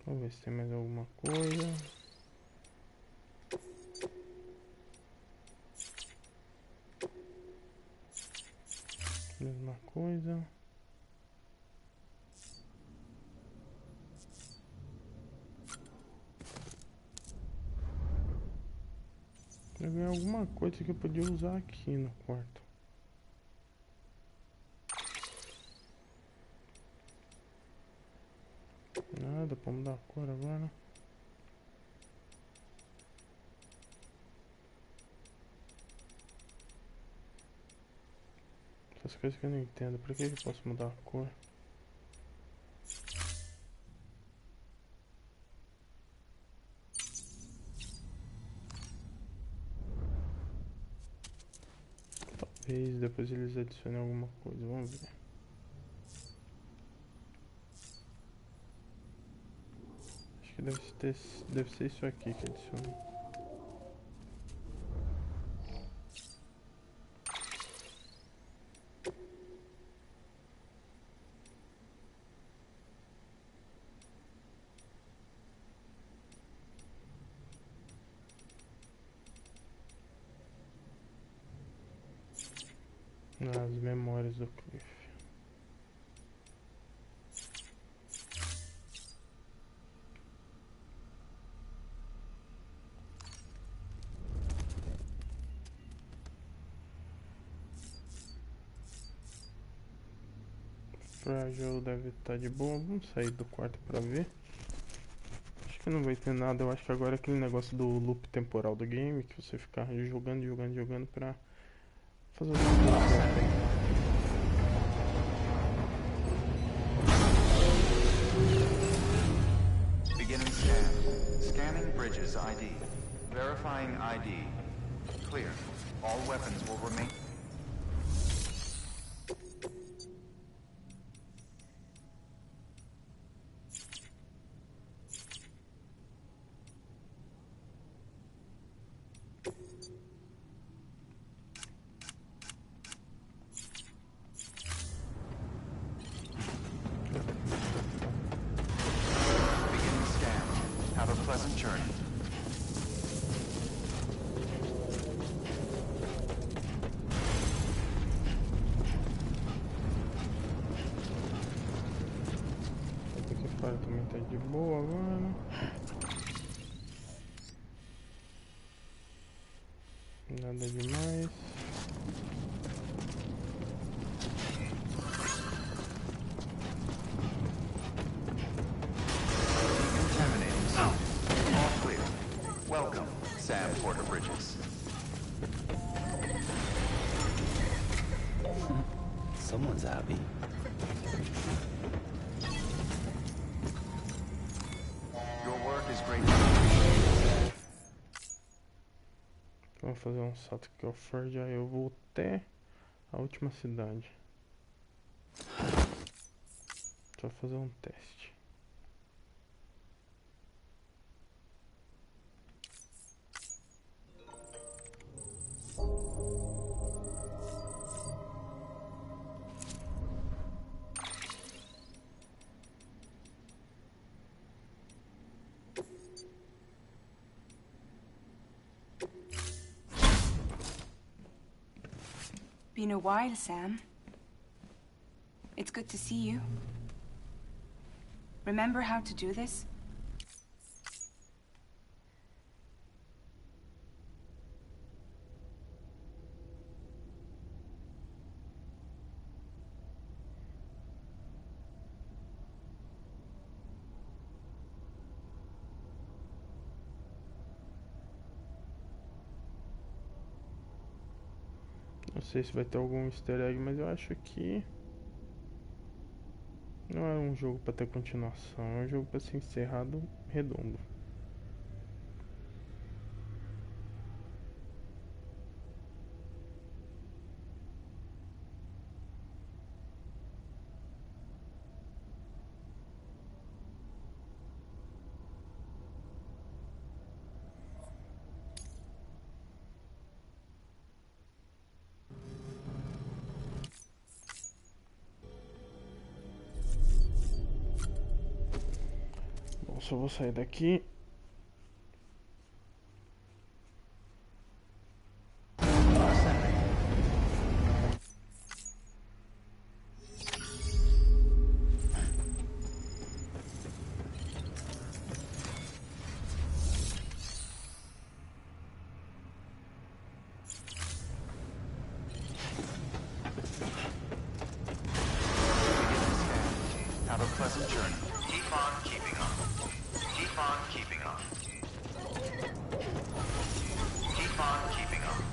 Vamos ver se tem mais alguma coisa. Mesma coisa. alguma coisa que eu podia usar aqui no quarto. Nada, pra mudar a cor agora. Essas coisas que eu não entendo. Por que eu posso mudar a cor? Talvez depois eles adicionem alguma coisa. Vamos ver. Acho que deve ser isso aqui que adicionou. As memórias do Cliff. Fragile deve estar de boa. Vamos sair do quarto pra ver. Acho que não vai ter nada. Eu acho que agora é aquele negócio do loop temporal do game, que você ficar jogando pra fazer as coisas. Beginning scan. Scanning bridges ID. Verifying ID. Clear. All weapons will remain. Também tá de boa agora. Nada demais. Contaminating zone. All clear. Welcome, Sam Porter Bridges. Someone's happy. Vamos fazer um salto aqui ao Ford, aí eu vou até a última cidade. Só fazer um teste. Been a while, Sam. It's good to see you. Remember how to do this? Não sei se vai ter algum easter egg, mas eu acho que não é um jogo pra ter continuação, é um jogo pra ser encerrado redondo. Só vou sair daqui. unpleasant journey. Keep on keeping on. Keep on keeping on. Keep on keeping on.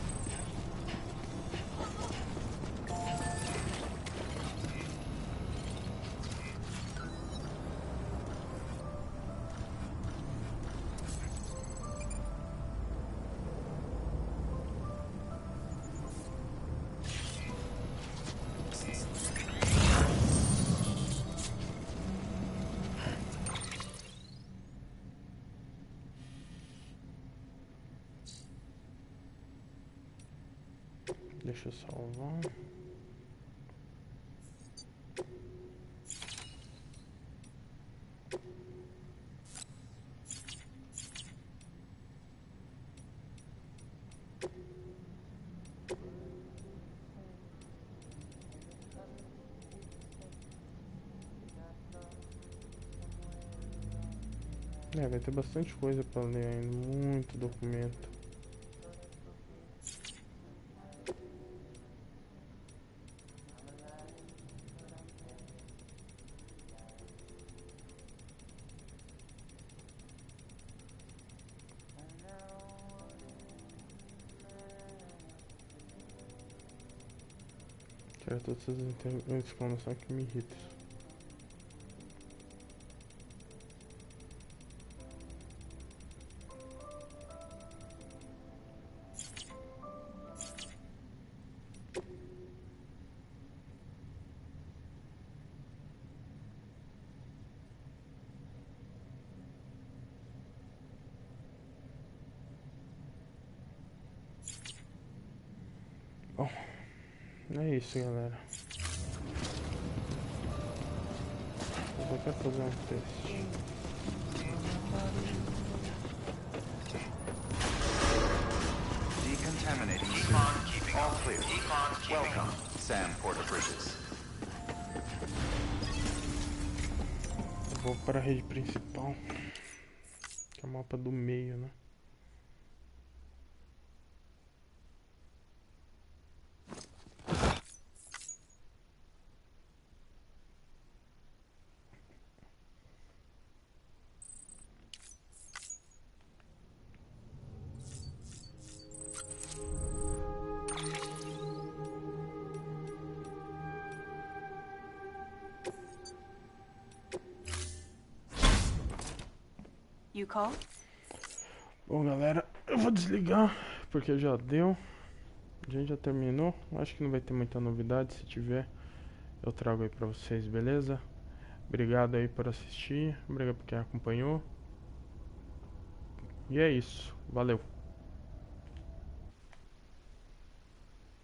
Deixa eu salvar. Vai ter bastante coisa pra ler ainda, muito documento. Tirar todas essas exclamações que me irritam. Bom, é isso, galera. Eu só quero fazer um teste. Decontaminating soon. All clear. Welcome, Sam Porter-Bridges. Eu vou para a rede principal, que é o mapa do meio, né? You call? Bom, galera, eu vou desligar porque já deu. A gente já terminou. Acho que não vai ter muita novidade. Se tiver, eu trago aí pra vocês, beleza? Obrigado aí por assistir. Obrigado por quem acompanhou. E é isso. Valeu.